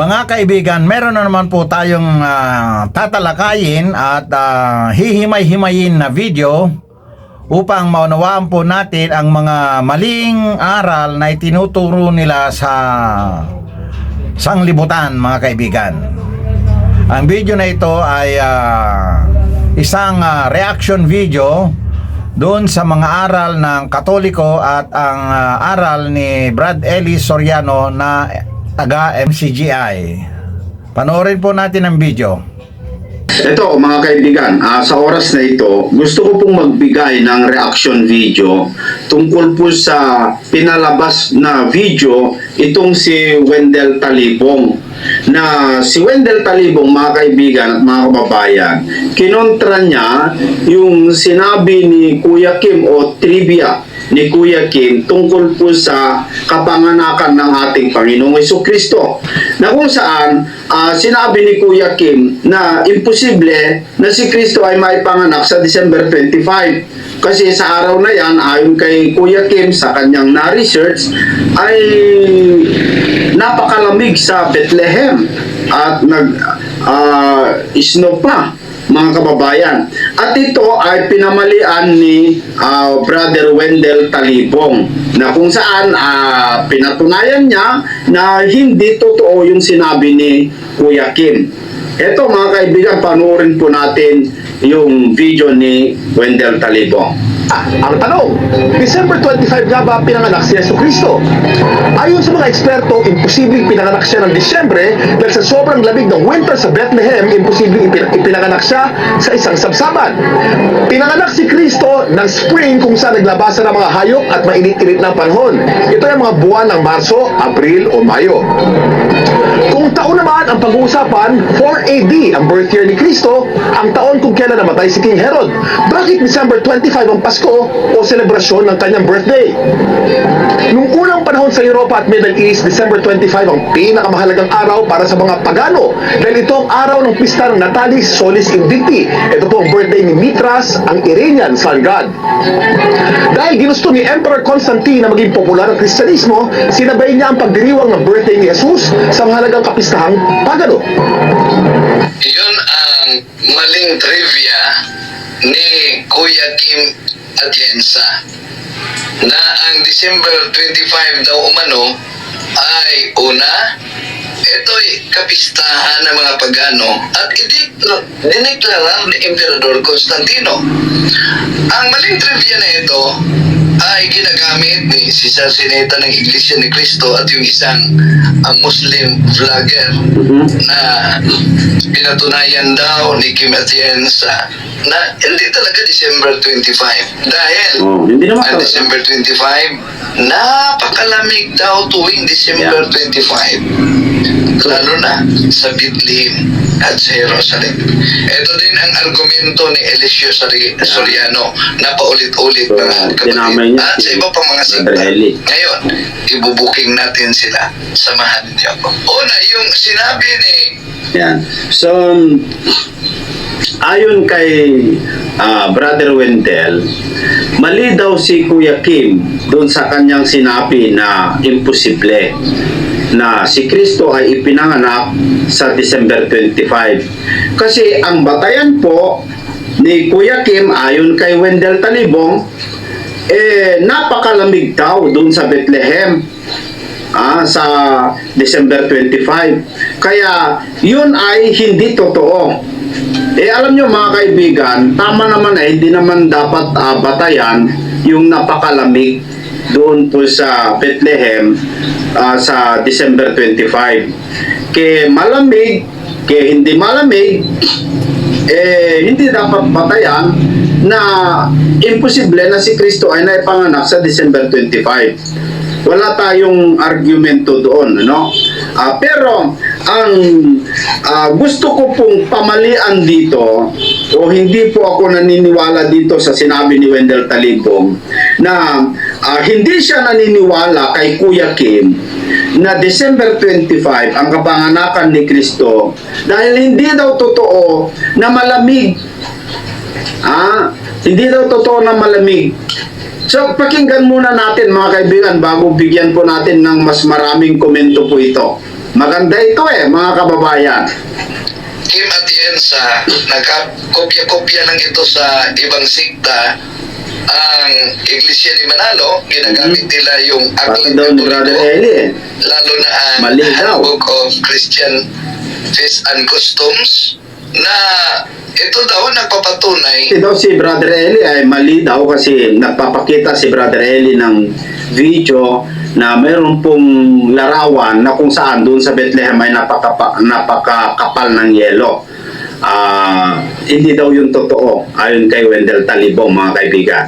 Mga kaibigan, meron na naman po tayong tatalakayin at hihimay-himayin na video upang maunawaan po natin ang mga maling aral na itinuturo nila sa sanglibutan, mga kaibigan. Ang video na ito ay isang reaction video doon sa mga aral ng Katoliko at ang aral ni Brad Ellis Soriano na taga MCGI. Panoorin po natin ang video. Ito mga kaibigan, sa oras na ito, gusto ko pong magbigay ng reaction video tungkol po sa pinalabas na video itong si Wendell Talibong. Na si Wendell Talibong, mga kaibigan at mga kababayan, kinontra niya yung sinabi ni Kuya Kim o trivia ni Kuya Kim tungkol po sa kapanganakan ng ating Panginoong Jesucristo, na kung saan sinabi ni Kuya Kim na imposible na si Kristo ay maipanganak sa December 25 kasi sa araw na yan, ayon kay Kuya Kim sa kanyang na-research, ay napakalamig sa Bethlehem at snow pa, mga kababayan. At ito ay pinamalian ni Brother Wendell Talibong, na kung saan pinatunayan niya na hindi totoo yung sinabi ni Kuya Kim. Ito mga kaibigan, panoorin po natin yung video ni Wendell Talibong. Ang tanong, December 25 nga ba pinanganak si Jesucristo? Ayon sa mga eksperto, imposibleng pinanganak siya ng Disyembre dahil sa sobrang lamig ng winter sa Bethlehem, imposibleng ipinanganak siya sa isang sabsaban. Pinanganak si Kristo ng spring kung saan naglabasan ng mga hayop at mainit-init ng panahon. Ito ay mga buwan ng Marso, Abril o Mayo. Kung taon naman ang pag-uusapan, 4 AD ang birth year ni Kristo, ang taon kung kailan namatay si King Herod. Bakit December 25 ang Pasko o selebrasyon ng kanyang birthday? Nung unang panahon sa Europa at Middle East, December 25 ang pinakamahalagang araw para sa mga pagano dahil ito ang araw ng pista ng Natalis Solis Invicti. Ito po ang birthday ni Mithras, ang Iranian sun god. Dahil ginusto ni Emperor Constantine na maging popular ang Kristyanismo, sinabay niya ang pagdiriwang ng birthday ni Jesus sa mahalagang kapistahang pagano. Yun ang maling trivia ni Kuya Kim Atienza na ang December 25 daw umano ay una, ito'y kapistahan ng mga pagano at dineklarar ni Emperador Constantino. Ang maling trivia na ito ay ginagamit ni Cesar Sineta ng Iglesia ni Cristo at yung isang Muslim vlogger na pinatunayan daw ni Kim Atienza na hindi talaga December 25 dahil ang December 25 napakalamig daw tuwing December 25, lalo na sa Bethlehem at sa Jerusalem. Ito din ang argumento ni Eliseo Soriano na paulit-ulit mga kapatid at sa iba pang mga sigla. Ngayon, ibubuking natin sila. Samahan niyo ako. Una, yung sinabi ni So, ayon kay Brother Wendell, mali daw si Kuya Kim doon sa kanyang sinabi na imposible na si Kristo ay ipinanganak sa December 25. Kasi ang batayan po ni Kuya Kim ayon kay Wendell Talibong, napakalamig daw doon sa Bethlehem sa December 25. Kaya yun ay hindi totoo. Alam nyo mga kaibigan, tama naman hindi naman dapat batayan yung napakalamig doon po sa Bethlehem sa December 25. Kaya malamig, kaya hindi malamig, hindi dapat batayan na imposible na si Kristo ay naipanganak sa December 25. Wala tayong argumento doon, no? Pero ang gusto ko pong pamalian dito, o hindi po ako naniniwala dito sa sinabi ni Wendell Talibong na hindi siya naniniwala kay Kuya Kim na December 25 ang kapanganakan ni Kristo dahil hindi daw totoo na malamig. Hindi daw totoo na malamig. So, pakinggan muna natin mga kaibigan bago bigyan po natin ng mas maraming komento po ito. Maganda ito mga kababayan. Kim Atienza, nagkakopya-kopya lang ito sa ibang sikta. Ang Iglesia ni Manalo, ginagamit nila yung Pati Aklat daw ni Brother Katoliko, Eli lalo na ang Mali daw. Handbook of Christian Faith and Customs, na ito daw nagpapatunay. Ito daw si Brother Eli ay mali daw kasi nagpapakita si Brother Eli ng video na mayroon pong larawan na kung saan doon sa Bethlehem ay napakakapal ng yelo. Hindi daw yung totoo ayon kay Wendell Talibong, mga kaibigan.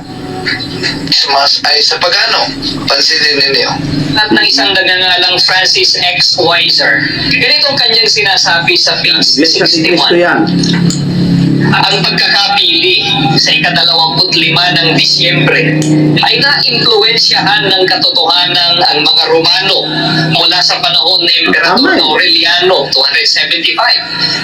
Christmas ay sa pagano. Pansinin ninyo. At ng isang nagngangalang Francis X. Weiser. Ganitong kanyang sinasabi sa page Iglesia ni Cristo 61. yan. Ang pagkakapili sa ika-25 ng Disyembre ay naimpluwensyahan ng katotohanan ang mga Romano mula sa panahon ni Emperador Tama eh. Aureliano 275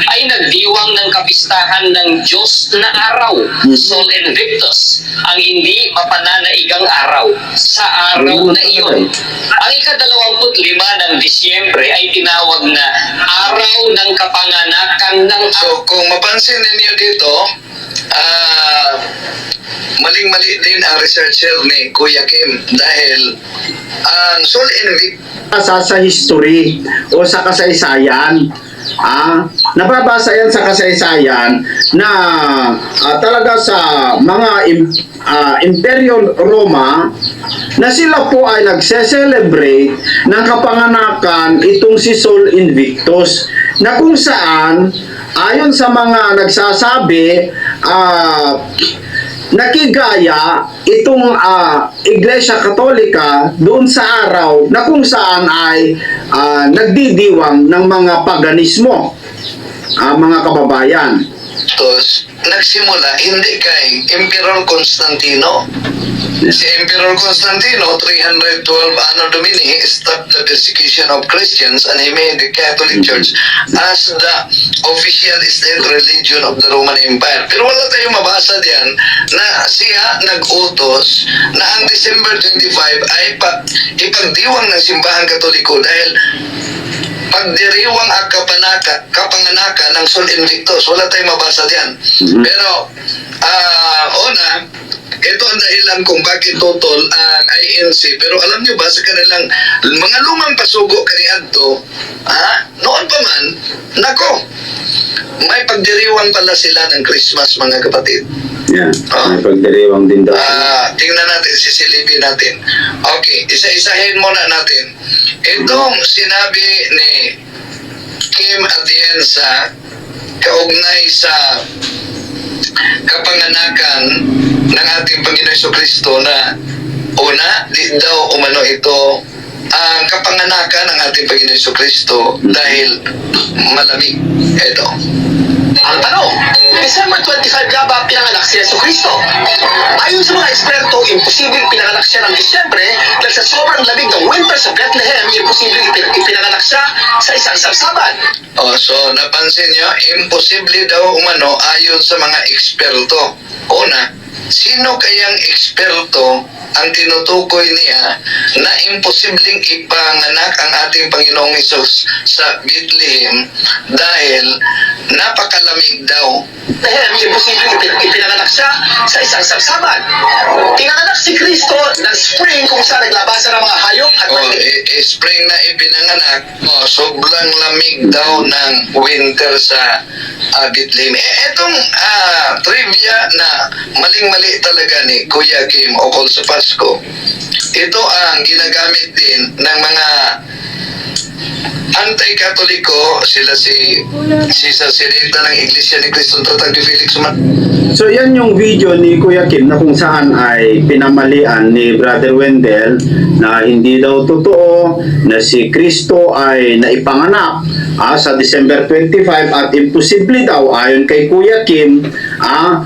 ay nagdiwang ng kapistahan ng Diyos na araw, Sol Invictus, ang hindi mapananaigang araw sa araw na iyon. Ang ika-25 ng Disyembre ay tinawag na araw ng kapanganakan ng So, kung mapansin ninyo dito, maling-mali din ang researcher ni Kuya Kim dahil ang Sol Invictus Sa history o sa kasaysayan, nababasa yan sa kasaysayan na talaga sa mga Imperyo Roma na sila po ay nagse-celebrate ng kapanganakan itong si Sol Invictus, na kung saan ayon sa mga nagsasabi nakigaya itong Iglesia Katolika doon sa araw na kung saan ay nagdidiwang ng mga paganismo, mga kababayan. nagsimula hindi kay Emperor Constantino. Si Emperor Constantino, 312 Anno Domini, stopped the persecution of Christians and he made the Catholic Church as the official state religion of the Roman Empire. Pero wala tayong mabasa diyan na siya nag-utos na ang December 25 ay ipagdiwang ng simbahan Katoliko dahil pagdiriwang ang kapanganakan ng Sol Invictus. Wala tayong mabasa diyan. Pero una, ito ang dahilan kung bakit tutol ang INC. Pero alam nyo ba, sa kanilang mga lumang pasugo kaniadto, noon pa man, nako, may pagdiriwang pala sila ng Christmas, mga kapatid. Yan, may pagdiriwang din daw. Tingnan natin, sisilipin natin. Okay, isa-isahin muna natin. Itong sinabi ni Kim Atienza, kaugnay sa kapanganakan ng ating Panginoon Jesucristo na una, di daw umano ito ang kapanganakan ng ating Panginoon Jesucristo dahil malamig. Ito. Ang tanong, December 25 nga ba pinanganak si Jesucristo? Ayon sa mga eksperto, imposibleng pinanganak siya ng Disyembre dahil sa sobrang lamig ng winter sa Bethlehem, imposibleng ipinanganak siya sa isang sabsaban. So napansin nyo, imposible daw umano ayon sa mga eksperto. Una, sino kayang eksperto ang tinutukoy niya na imposibleng ipanganak ang ating Panginoong Hesus sa Bethlehem dahil napakalamig daw. Imposibleng ipinanganak siya sa isang sabsaban. Pinanganak si Kristo ng spring kung saan naglabasan ng mga hayop at Spring na ipinanganak, sobrang lamig daw ng winter sa Bethlehem. Etong trivia na maling-mali talaga ni Kuya Kim ukol sa Pasko, ito ang ginagamit din ng mga anti-Katoliko, sila si Sasirita ng Iglesia ni Cristo Tatag ni Felix So yan yung video ni Kuya Kim na kung saan ay pinamalian ni Brother Wendell na hindi daw totoo na si Kristo ay naipanganak sa December 25 at imposible daw ayon kay Kuya Kim,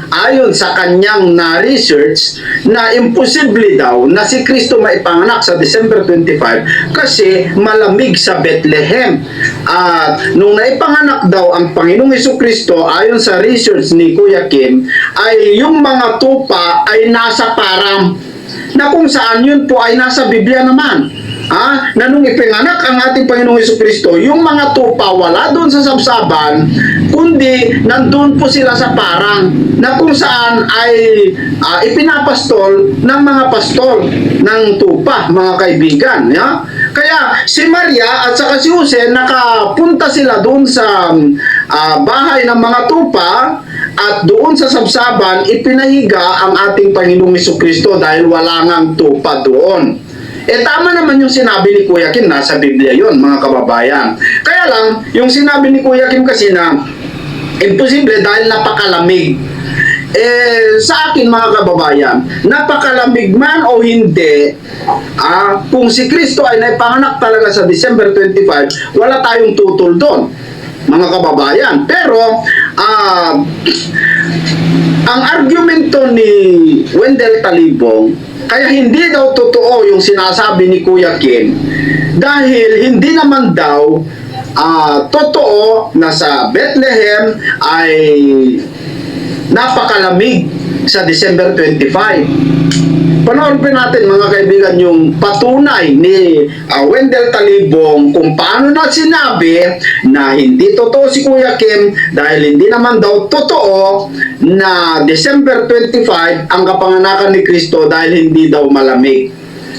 ayon sa kanyang na-research na imposible daw na si Kristo maipanganak sa December 25 kasi malamig sa Bethlehem. At nung naipanganak daw ang Panginoong Jesucristo ayon sa research ni Kuya Kim ay yung mga tupa ay nasa param na kung saan yun po ay nasa Biblia naman. na nung ipinganak ang ating Panginoong Jesucristo, yung mga tupa wala doon sa sabsaban, kundi nandun po sila sa parang na kung saan ay ipinapastol ng mga pastol ng tupa, mga kaibigan. Ya? Kaya si Maria at saka si Jose, nakapunta sila doon sa bahay ng mga tupa at doon sa sabsaban, ipinahiga ang ating Panginoong Jesucristo dahil wala ngang tupa doon. Tama naman yung sinabi ni Kuya Kim, nasa Biblia yon, mga kababayan. Kaya lang, yung sinabi ni Kuya Kim kasi na imposible dahil napakalamig. Sa akin mga kababayan, napakalamig man o hindi, kung si Kristo ay naipanganak talaga sa December 25, wala tayong tutol doon, mga kababayan. Pero, ang argumento ni Wendell Talibong, kaya hindi daw totoo yung sinasabi ni Kuya Kim dahil hindi naman daw totoo na sa Bethlehem ay napakalamig sa December 25. Panoorin natin mga kaibigan yung patunay ni Wendell Talibong kung paano na sinabi na hindi totoo si Kuya Kim dahil hindi naman daw totoo na December 25 ang kapanganakan ni Kristo dahil hindi daw malamig.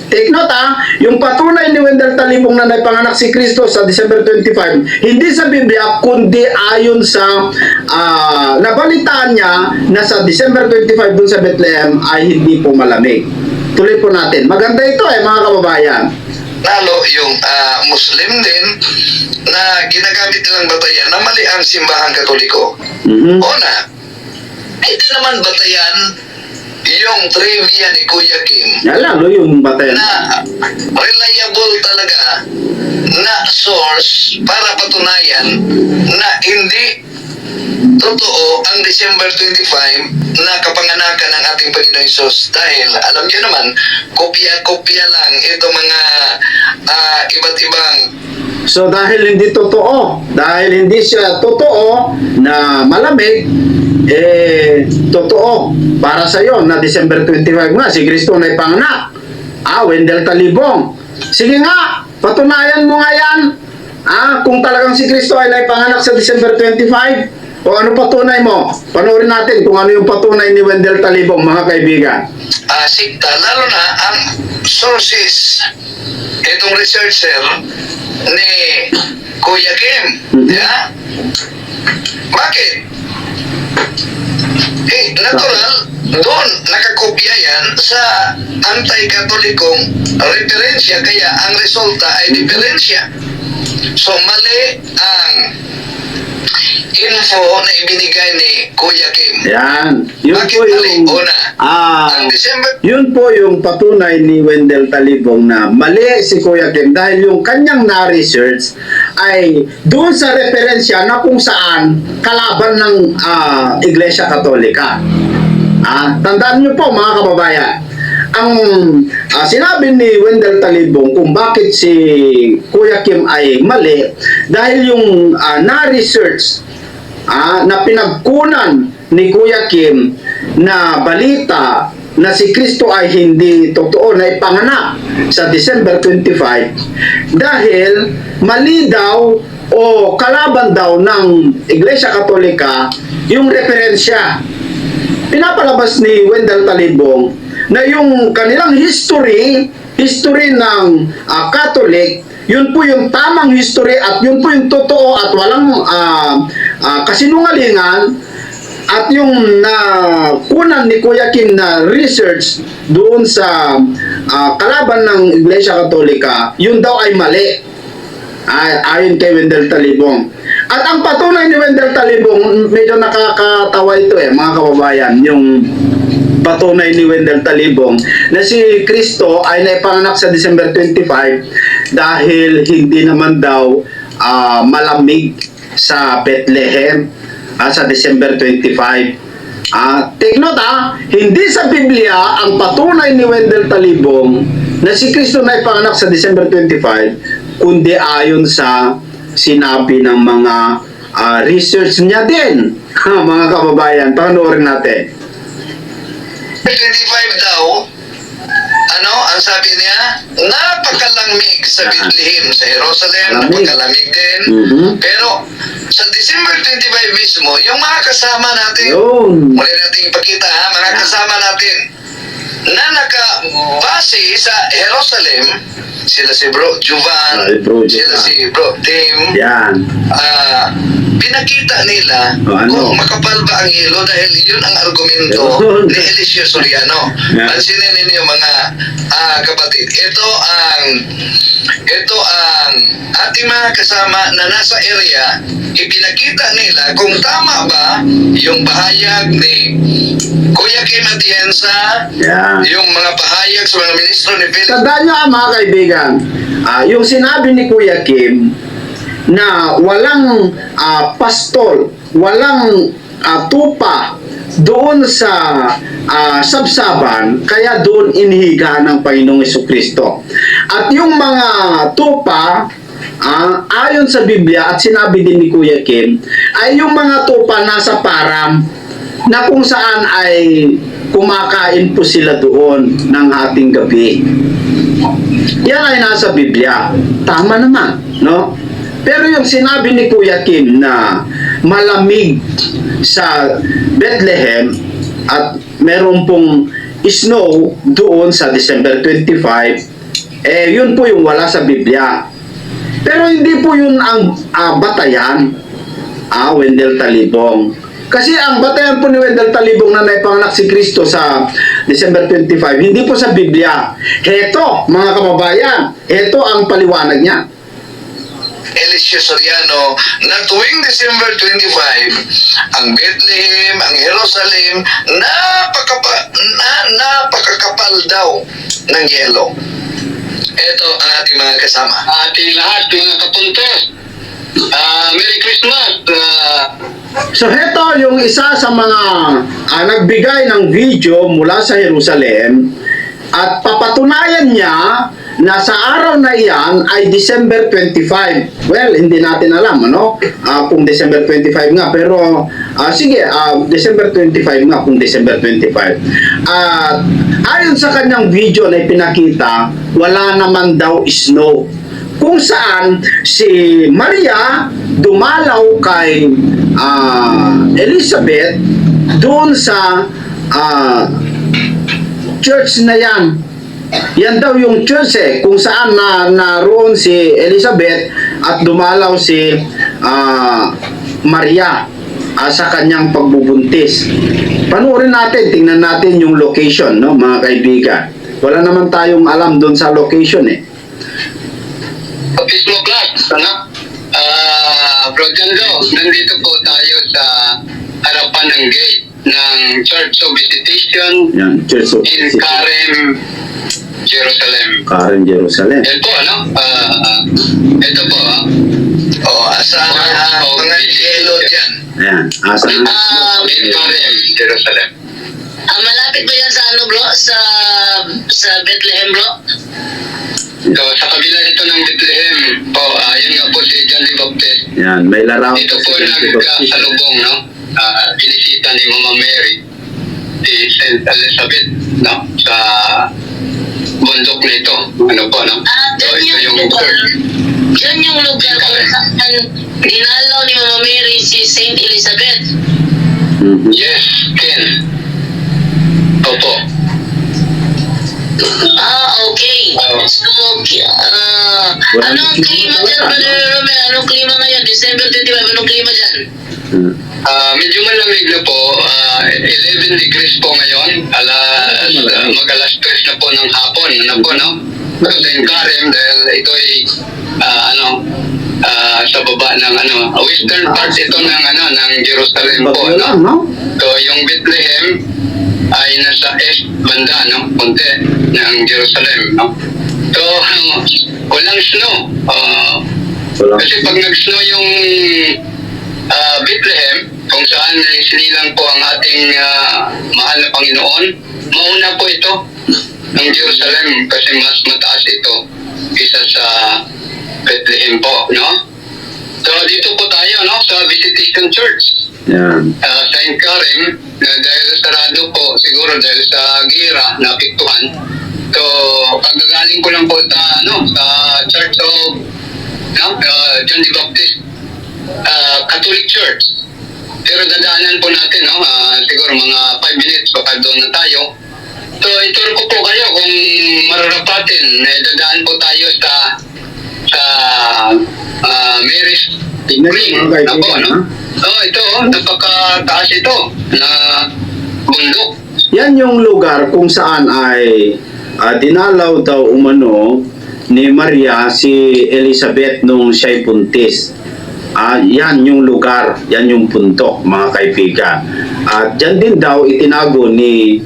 Take note yung patunay ni Wendell Talibong na naipanganak si Kristo sa December 25, hindi sa Biblia, kundi ayon sa nabalitaan niya na sa December 25 dun sa Bethlehem ay hindi po malamig. Tuloy po natin. Maganda ito mga kababayan. Lalo yung Muslim din na ginagamit nilang batayan na mali ang simbahang Katoliko. Una, hindi naman batayan yung trivia ni Kuya Kim Yan lalo yung batayan. na reliable talaga na source para patunayan na hindi totoo ang December 25 na kapanganakan ng ating Panginoon Hesus dahil alam niyo naman kopya-kopya lang itong mga iba't ibang. So dahil hindi totoo, dahil hindi siya totoo na malamig, totoo para sa iyo na December 25 nga si Kristo na ipanganak. Wendell Talibong, sige nga, patunayan mo nga yan. Kung talagang si Kristo ay naipanganak sa December 25, o ano patunay mo? Panoorin natin kung ano yung patunay ni Wendell Talibong, mga kaibigan. Sikta, lalo na ang sources itong researcher ni Kuya Kim. Yeah? Bakit? Natural, doon nakakopya yan sa anti-katolikong referensya, kaya ang resulta ay diferensya. So mali ang info na ibinigay ni Kuya Kim. Yan. Yun Bakit po mali? yung Una, ang December yun po yung patunay ni Wendell Talibong na mali si Kuya Kim dahil yung kanyang na-research ay doon sa referensya na kung saan kalaban ng Iglesia Katolika. Tandaan niyo po mga kababayan, ang sinabi ni Wendell Talibong kung bakit si Kuya Kim ay mali dahil yung na-research na pinagkunan ni Kuya Kim na balita na si Kristo ay hindi totoo na ipanganak sa December 25 dahil mali daw o kalaban daw ng Iglesia Katolika yung referensya. Pinapalabas ni Wendell Talibong na yung kanilang history ng Catholic, yun po yung tamang history at yun po yung totoo at walang kasinungalingan, at yung nakunan ni Kuya Kim na research doon sa kalaban ng Iglesia Katolika, yun daw ay mali ayon kay Wendell Talibong. At ang patunay ni Wendell Talibong, medyo nakakatawa ito mga kababayan, yung patunay ni Wendell Talibong na si Kristo ay naipanganak sa December 25 dahil hindi naman daw malamig sa Bethlehem sa December 25. Take note hindi sa Biblia ang patunay ni Wendell Talibong na si Kristo na ipanganak sa December 25, kundi ayon sa sinabi ng mga research niya din. Mga kababayan, panoorin natin. 25 daw, ang sabi niya, napakalamig sa Bethlehem, sa Jerusalem, Malamig. napakalamig din. Mhm. Pero sa December 25 mismo, yung mga kasama natin, Yun. muli nating ipakita ha, mga kasama natin na nakabase sa Jerusalem, sila si Bro Juvan, Ay, Bro sila Juvan. si Bro Tim, Yan. pinakita nila O, ano? kung makapal ba ang yelo dahil yun ang argumento Yun. ni Eliseo Soriano. Yeah. Pansinin ninyo mga kapatid. Ito ang ating mga kasama na nasa area, ipinakita nila kung tama ba yung pahayag ni Kuya Kim Atienza, Yan. yung mga pahayag sa mga ministro ni Felix. Tandaan nyo mga kaibigan, yung sinabi ni Kuya Kim na walang pastol, walang tupa doon sa sabsaban, kaya doon inihiga ng Panginoong Jesucristo. At yung mga tupa, ayon sa Biblia at sinabi din ni Kuya Kim, ay yung mga tupa nasa param na kung saan ay kumakain po sila doon ng hating gabi. Yan ay nasa Biblia. Tama naman, no? Pero yung sinabi ni Kuya Kim na malamig sa Bethlehem at meron pong snow doon sa December 25, yun po yung wala sa Biblia. Pero hindi po yun ang batayan, Wendell Talibong. Kasi ang batayan po ni Wendell Talibong na naipanganak si Kristo sa December 25, hindi po sa Biblia. Heto, mga kababayan, heto ang paliwanag niya. Eliseo Soriano na tuwing December 25, ang Bethlehem, ang Jerusalem, napakakapal daw ng yelo. Ito ang ating mga kasama. Ating lahat, mga kapuntos. Merry Christmas. So heto yung isa sa mga nagbigay ng video mula sa Jerusalem at papatunayan niya na sa araw na iyan ay December 25. Well, hindi natin alam kung December 25 nga, pero sige, December 25 nga kung December 25. At ayon sa kanyang video na ipinakita, wala naman daw snow. Kung saan si Maria dumalaw kay Elizabeth doon sa church na yan. Yan daw yung church kung saan naroon si Elizabeth at dumalaw si Maria sa kanyang pagbubuntis. Panoorin natin, tingnan natin yung location, no, mga kaibigan. Wala naman tayong alam doon sa location Baptismo class, Bro Jando, nandito po tayo sa harapan ng gate ng Church of Visitation Yan, Church of in Karem, Jerusalem. Karen, Jerusalem. Yan po, ito po, Sa mga yelo dyan. Ayan, asa in Karem, Jerusalem. Malapit ba yan sa bro? Sa Bethlehem, bro? So, sa kabila ito ng Bethlehem, yun nga po si John the Baptist. Yan, may larawan Ito si po John the Baptist. nagkasalubong, binisita ni Mama Mary, si St. Elizabeth, sa bundok na ito. So, ito yung church. Yan yung lugar kung saan dinalaw ni Mama Mary si Saint Elizabeth. Mhm. Yes, Ken. Opo. Okay. So, anong klima dyan, Brother Romel? Anong klima ngayon? December 25, anong klima dyan? Medyo malamig na po. 11 degrees po ngayon. Mag-alas 3 na po ng hapon. Kasi in Karem, dahil ito'y sa baba ng western part ito ng Jerusalem po. Bagyo lang, no? So yung Bethlehem ay nasa east banda, konti ng Jerusalem. So walang snow. Wala. Kasi pag nag-snow yung Bethlehem, kung saan sinilang po ang ating mahal na Panginoon, mauna po ito ng Jerusalem kasi mas mataas ito kaysa sa Bethlehem po, So dito po tayo, sa Visitation Church. Yan. Saint Karim, dahil sarado po, siguro dahil sa gira, napiktuhan. So, kagagaling ko lang po sa Church of John the Baptist Catholic Church. Pero dadaanan po natin, siguro mga 5 minutes baka doon na tayo. So, ituro ko po kayo kung mararapatin. Dadaan po tayo sa Mary's Tingnan Green. niyo, mga Ako, kaibigan, ito, napakataas ito na bundok. Yan yung lugar kung saan ay dinalaw daw umano ni Maria si Elizabeth nung siya'y buntis. Yan yung lugar, yan yung punto, mga kaibigan. At dyan din daw itinago ni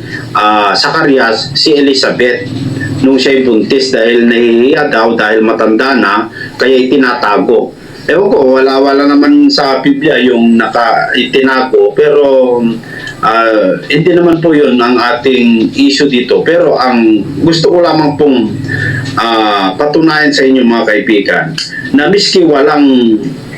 Zacarias si Elizabeth nung siya'y buntis dahil nahihiya daw dahil matanda na, kaya itinatago. Ewan ko, wala naman sa Biblia yung itinago, pero hindi naman po yun ang ating issue dito. Pero ang gusto ko lamang pong patunayan sa inyo, mga kaibigan, na miski walang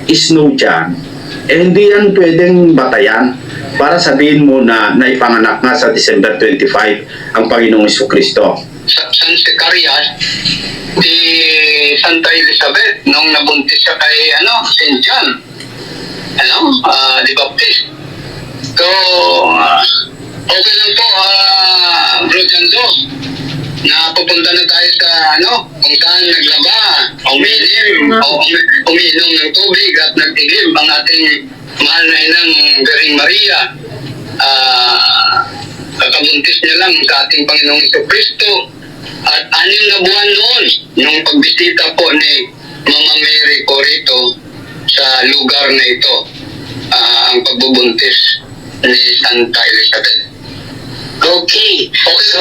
snow dyan, hindi yan pwedeng batayan para sabihin mo na naipanganak nga sa December 25 ang Panginoong Jesucristo. San Zacarias, si Santa Elizabeth nung nabuntis siya kay St. John the Baptist. So okay lang po, Bro Jando, na pupunta na tayo sa kung saan naglaba, umiinom ng tubig at nagtiglim ang ating mahal na inang Garing Maria. Kakabuntis niya lang sa ating Panginoong Jesucristo. At 6 na buwan noon, nung pagbisita po ni Mama Mary po rito sa lugar na ito, ang pagbubuntis ni Santa Elizabeth. Okay. Okay so,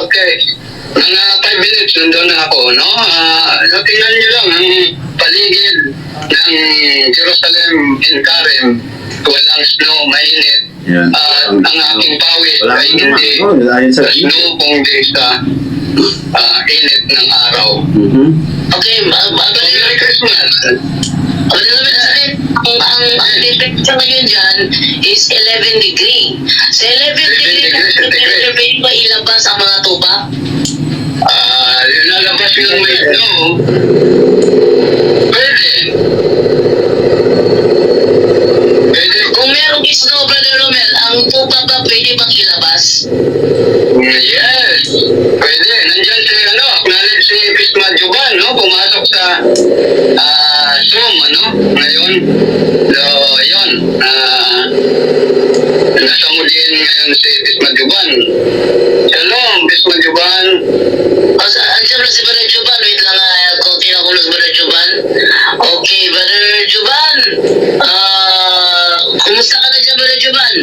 okay. Mga 5 minutes, nandun na ako, tingnan niyo lang ang paligid ng Jerusalem and Karen. Walang snow, mainit. Yan. At ang aking pawis Wala ay naman, hindi ayon sa snow kundi sa init ng araw. Okay, Merry Christmas! ang temperature ngayon dyan is 11 degree. Sa 11 degree na temperature, pwede ba ilabas ang mga tuba? Lalabas yung may snow. Pwede. Kung merong snow, Brother Romel, ang tuba ba pwede bang ilabas? Yes. Pwede. Nandiyan si acknowledge si Pisma Juban, pumasok sa Zoom, ngayon. So, yun. Nasa Mudin ngayon si Pisma Juban. Shalom, Pisma Juban. Andiyan na si Brother Juban. Wait lang, konti na kulos, Brother Juban. Okay, Brother Juban. Kumusta ka na dyan, Brother Juban?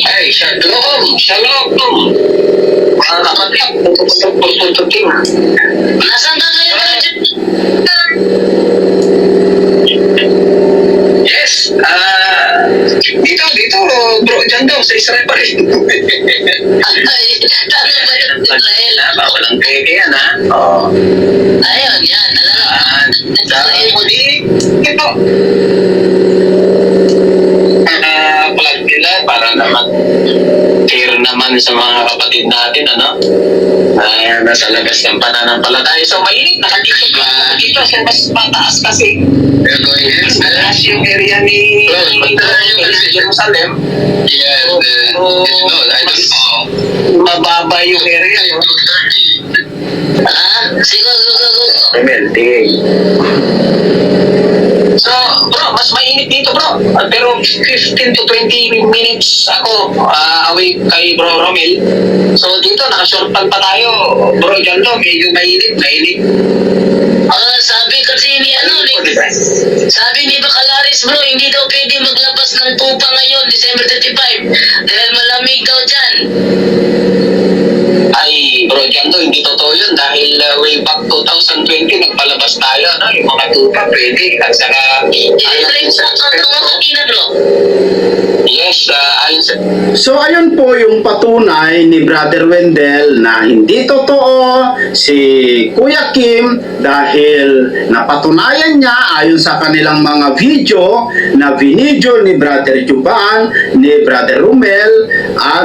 Ay, shalom, shalom. Mga kapatid, pupuntutin. Nasaan ka ngayon, Brother Juban? Yes, dito, bro, dyan daw, sa Israel pa rin. Ay, tama ba yung Israel? Walang peke yan, Oo. Ayun, yan. Dahil mo ito. Plug nila para naman clear naman sa mga kapatid natin, nasa labas ng pananampalataya. So, mainit, nakadito pa. Dito, mas mataas kasi. Mataas yung area ni Jerusalem. Yes, I don't know. Mababa yung area. Siguro. So, bro, mas mainit dito, bro. Pero 15 to 20 minutes ako away kay Bro Romel. So, dito, naka-short pant pa tayo. Bro, dyan to, medyo mainit. Sabi kasi ni sabi ni Bacalaris, bro, hindi daw pwede maglabas ng tupa ngayon, December 35, dahil malamig daw dyan. Ay, bro, dyan to, hindi totoo yun. Dahil way back 2020, nagpalabas tayo, yung mga tupa, pwede. At saka, I-reflect ang mga kanina, bro. yes, ayon sa... So ayun po yung patunay ni Brother Wendell na hindi totoo si Kuya Kim dahil napatunayan niya ayon sa kanilang mga video na vinidyo ni Brother Juban, ni Brother Romel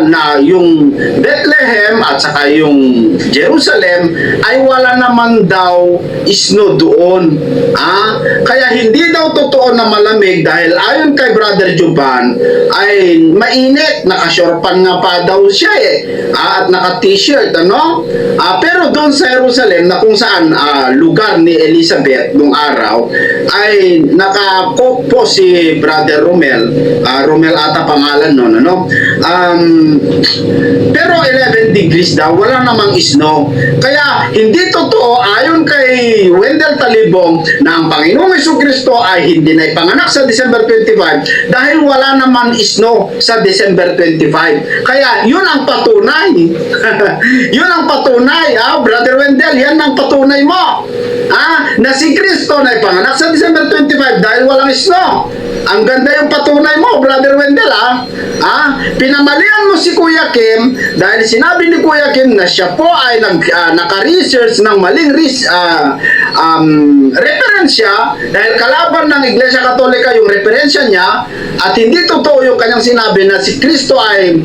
na yung Bethlehem at saka yung Jerusalem ay wala naman daw snow doon. Kaya hindi daw totoo na malamig dahil ayon kay Brother Juban ay mainit, nakashorpan nga pa daw siya at naka-t-shirt, ano? Pero doon sa Jerusalem na kung saan lugar ni Elizabeth nung araw ay naka-coat po si Brother Romel. Romel ata pangalan nun, ano? Pero 11 degrees daw, wala namang snow. Kaya hindi totoo ayon kay Wendell Talibong na ang Panginoong Jesucristo ay hindi na ipanganak sa December 25 dahil wala naman snow sa December 25. Kaya yun ang patunay. Yun ang patunay, Brother Wendell, yan ang patunay mo. Na si Kristo na ipanganak sa December 25 dahil walang snow. Ang ganda yung patunay mo, Brother Wendell, pinamalian mo si Kuya Kim dahil sinabi ni Kuya Kim na siya po ay naka-research ng maling referensya dahil kalaban ng Iglesia Katolika yung referensya niya at hindi totoo yung kanyang sinabi na si Kristo ay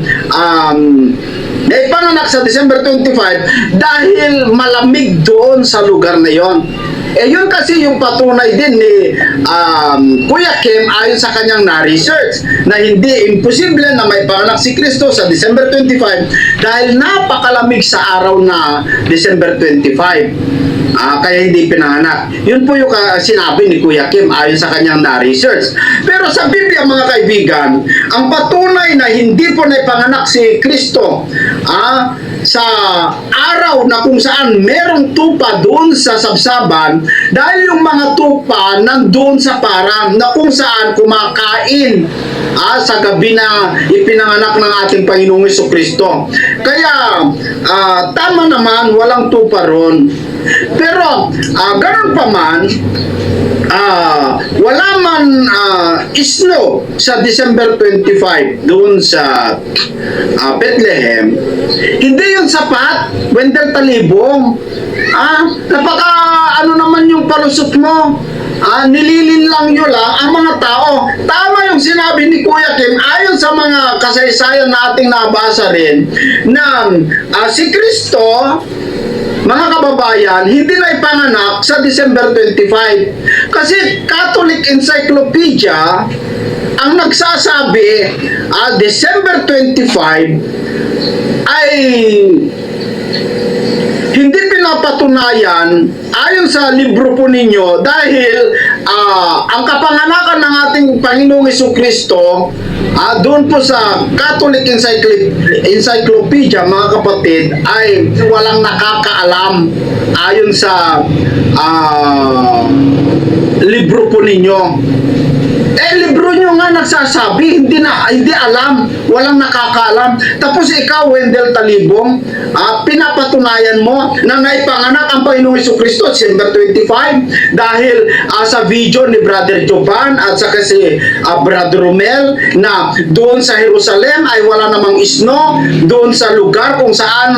naipanganak sa December 25 dahil malamig doon sa lugar na yon. Yun kasi yung patunay din ni Kuya Kim ayon sa kanyang na-research na hindi imposible na may panganak si Kristo sa December 25 dahil napakalamig sa araw na December 25. Kaya hindi pinanganak. Yun po yung sinabi ni Kuya Kim ayon sa kanyang na-research. Pero sa Biblia, mga kaibigan, ang patunay na hindi po naipanganak si Kristo sa araw na kung saan merong tupa doon sa sabsaban dahil yung mga tupa nandoon sa parang na kung saan kumakain sa gabi na ipinanganak ng ating Panginoong Jesucristo. Kaya tama naman, walang tupa ron. Pero ganun pa man, wala man snow sa December 25 doon sa Bethlehem. Hindi yun sapat, Wendell Talibong. Napaka ano naman yung palusot mo. Nililin lang yun lang ang mga tao. Tama yung sinabi ni Kuya Kim ayon sa mga kasaysayan na ating nabasa rin na si Kristo, mga kababayan, hindi na ipanganak sa December 25. Kasi Catholic Encyclopedia ang nagsasabi December 25 ay hindi pinapatunayan ayon sa libro po ninyo dahil ang kapanganakan ng ating Panginoong Jesucristo doon po sa Catholic Encyclopedia, mga kapatid, ay walang nakakaalam ayon sa libro po ninyo. Libro nyo nga nagsasabi, hindi alam, walang nakakaalam. Tapos ikaw, Wendell Talibong, pinapatunayan mo na naipanganak ang Panginoong Jesucristo December 25 dahil sa video ni Brother Jovan at saka si Brother Romel na doon sa Jerusalem ay wala namang snow, doon sa lugar kung saan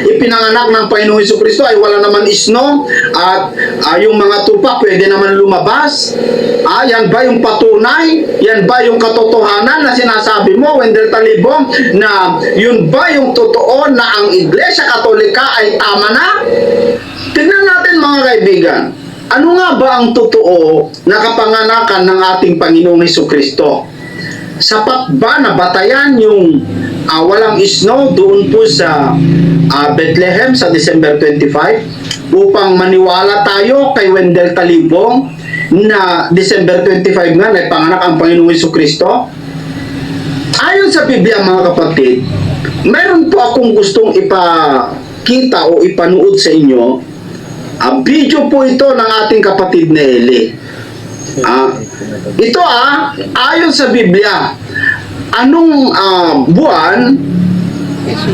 ipinanganak ng Panginoong Jesucristo ay wala namang snow at yung mga tupa pwede naman lumabas. Yan ba yung patunay? Yan ba yung katotohanan na sinasabi mo, Wendell Talibong, na yun ba yung totoo na ang Iglesia Katolika ay tama na? Tingnan natin, mga kaibigan, ano nga ba ang totoo na kapanganakan ng ating Panginoong Jesucristo? Sapat ba na batayan yung walang snow doon po sa Bethlehem sa December 25 upang maniwala tayo kay Wendell Talibong na December 25 nga na panganak ang Panginoong Jesucristo? Ayon sa Biblia, mga kapatid, meron po akong gustong ipakita o ipanood sa inyo. Video po ito ng ating kapatid na Eli. Ito ayon sa Biblia, anong buwan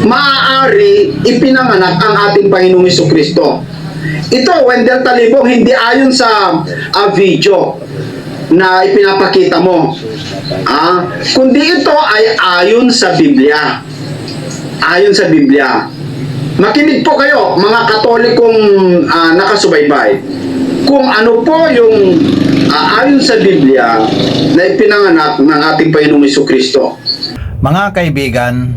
maaari ipinanganak ang ating Panginoong Jesucristo? Ito, Wendell Talibong, hindi ayon sa video na ipinapakita mo. Kundi ito ay ayon sa Biblia. Ayon sa Biblia. Makinig po kayo, mga Katolikong nakasubaybay. Kung ano po yung ayon sa Biblia na ipinanganak ng ating Panginoong Jesucristo. Mga kaibigan,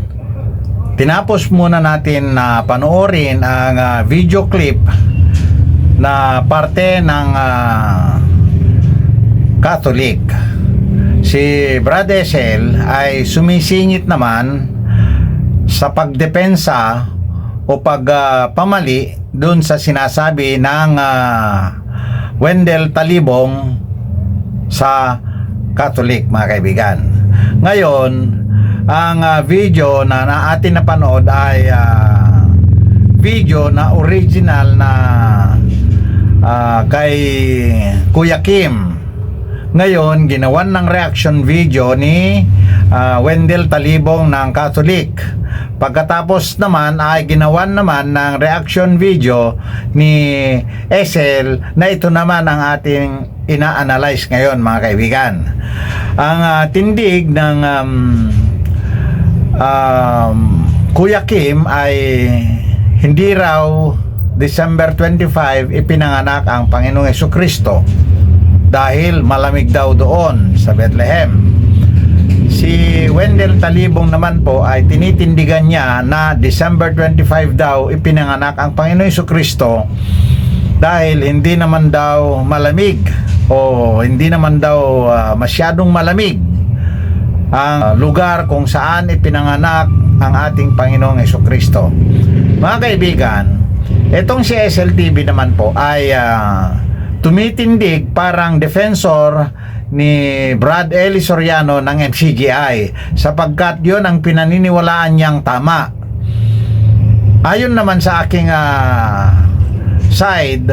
tinapos muna natin na panoorin ang video clip na parte ng Catholic. Si Brad Esel ay sumisingit naman sa pagdepensa o pagpamali dun sa sinasabi ng Wendell Talibong sa Catholic, mga kaibigan. Ngayon, ang video na atin napanood ay video na original na kay Kuya Kim. Ngayon, ginawan ng reaction video ni Wendell Talibong ng Catholic. Pagkatapos naman ay ginawan naman ng reaction video ni Esel na ito naman ang ating ina-analyze ngayon, mga kaibigan. Ang tindig ng Kuya Kim ay hindi raw December 25 ipinanganak ang Panginoong Jesucristo dahil malamig daw doon sa Bethlehem. Si Wendell Talibong naman po ay tinitindigan niya na December 25 daw ipinanganak ang Panginoong Jesucristo dahil hindi naman daw malamig o hindi naman daw masyadong malamig ang lugar kung saan ipinanganak ang ating Panginoong Jesucristo. Mga kaibigan, itong si SLTV naman po ay tumitindig parang defensor ni Brad Eli Soriano ng MCGI sapagkat yon ang pinaniniwalaan niyang tama. Ayon naman sa aking side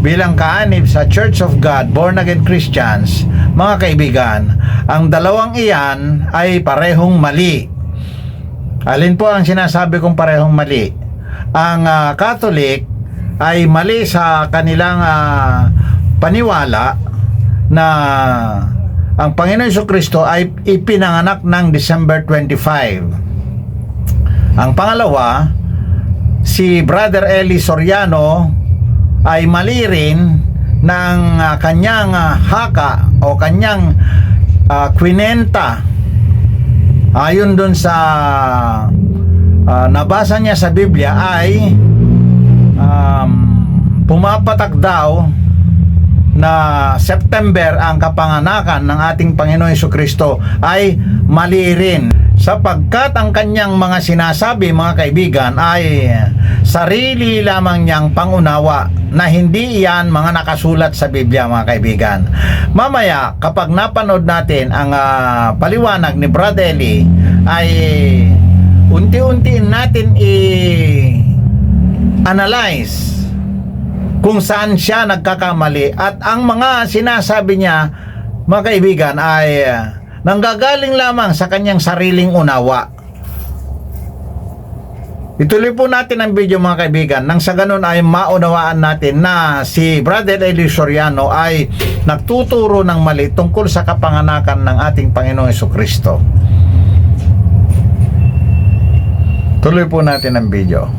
bilang kaanib sa Church of God Born Again Christians, mga kaibigan, ang dalawang iyan ay parehong mali. Alin po ang sinasabi kong parehong mali? Ang Catholic ay mali sa kanilang paniwala na ang Panginoon Jesucristo ay ipinanganak ng December 25. Ang pangalawa, si Brother Eli Soriano ay mali rin ng kanyang haka o kanyang kwinenta ayon dun sa nabasa niya sa Biblia ay pumapatak daw na September ang kapanganakan ng ating Panginoon Jesucristo ay mali rin sapagkat ang kanyang mga sinasabi, mga kaibigan, ay sarili lamang niyang pangunawa na hindi iyan mga nakasulat sa Biblia, mga kaibigan. Mamaya kapag napanood natin ang paliwanag ni Brad Eli ay unti-unti natin i-analyze kung saan siya nagkakamali at ang mga sinasabi niya, mga kaibigan, ay nanggagaling lamang sa kanyang sariling unawa. Ituloy po natin ang video, mga kaibigan, nang sa ganun ay maunawaan natin na si Brother Eli Soriano ay nagtuturo ng mali tungkol sa kapanganakan ng ating Panginoong Jesucristo. Tuloy po natin ang video.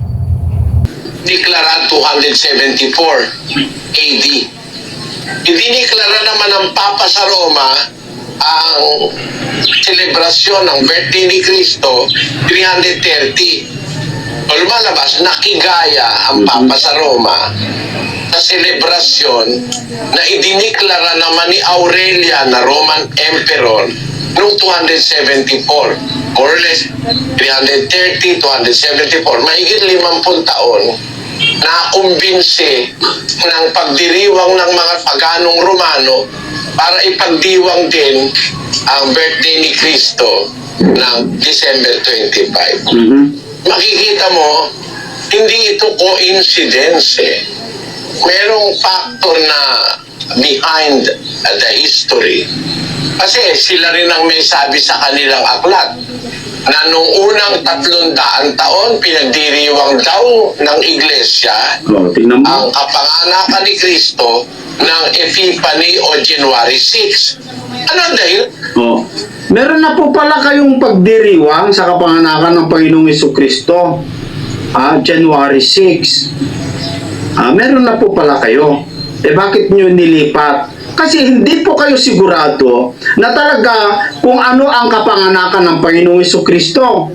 Deklara 274 AD. Idiniklara naman ng Papa sa Roma ang selebrasyon ng birthday ni Cristo 330. O lumalabas, nakigaya ang Papa sa Roma sa selebrasyon na idiniklara naman ni Aurelia na Roman Emperor noong 274. More or less 330, 274, mahigit 50 taon na kumbinsi ng pagdiriwang ng mga paganong Romano para ipagdiwang din ang birthday ni Cristo ng December 25. Makikita mo, hindi ito coincidence eh. Merong factor na behind the history. Kasi sila rin ang may sabi sa kanilang aklat na nung unang 300 taon pinagdiriwang daw ng iglesia ang kapanganakan ni Cristo ng Epiphany o January 6. Ano dahil? Meron na po pala kayong pagdiriwang sa kapanganakan ng Panginoong Jesucristo. January 6. Meron na po pala kayo. Bakit nyo nilipat? Kasi hindi po kayo sigurado na talaga kung ano ang kapanganakan ng Panginoong Jesucristo.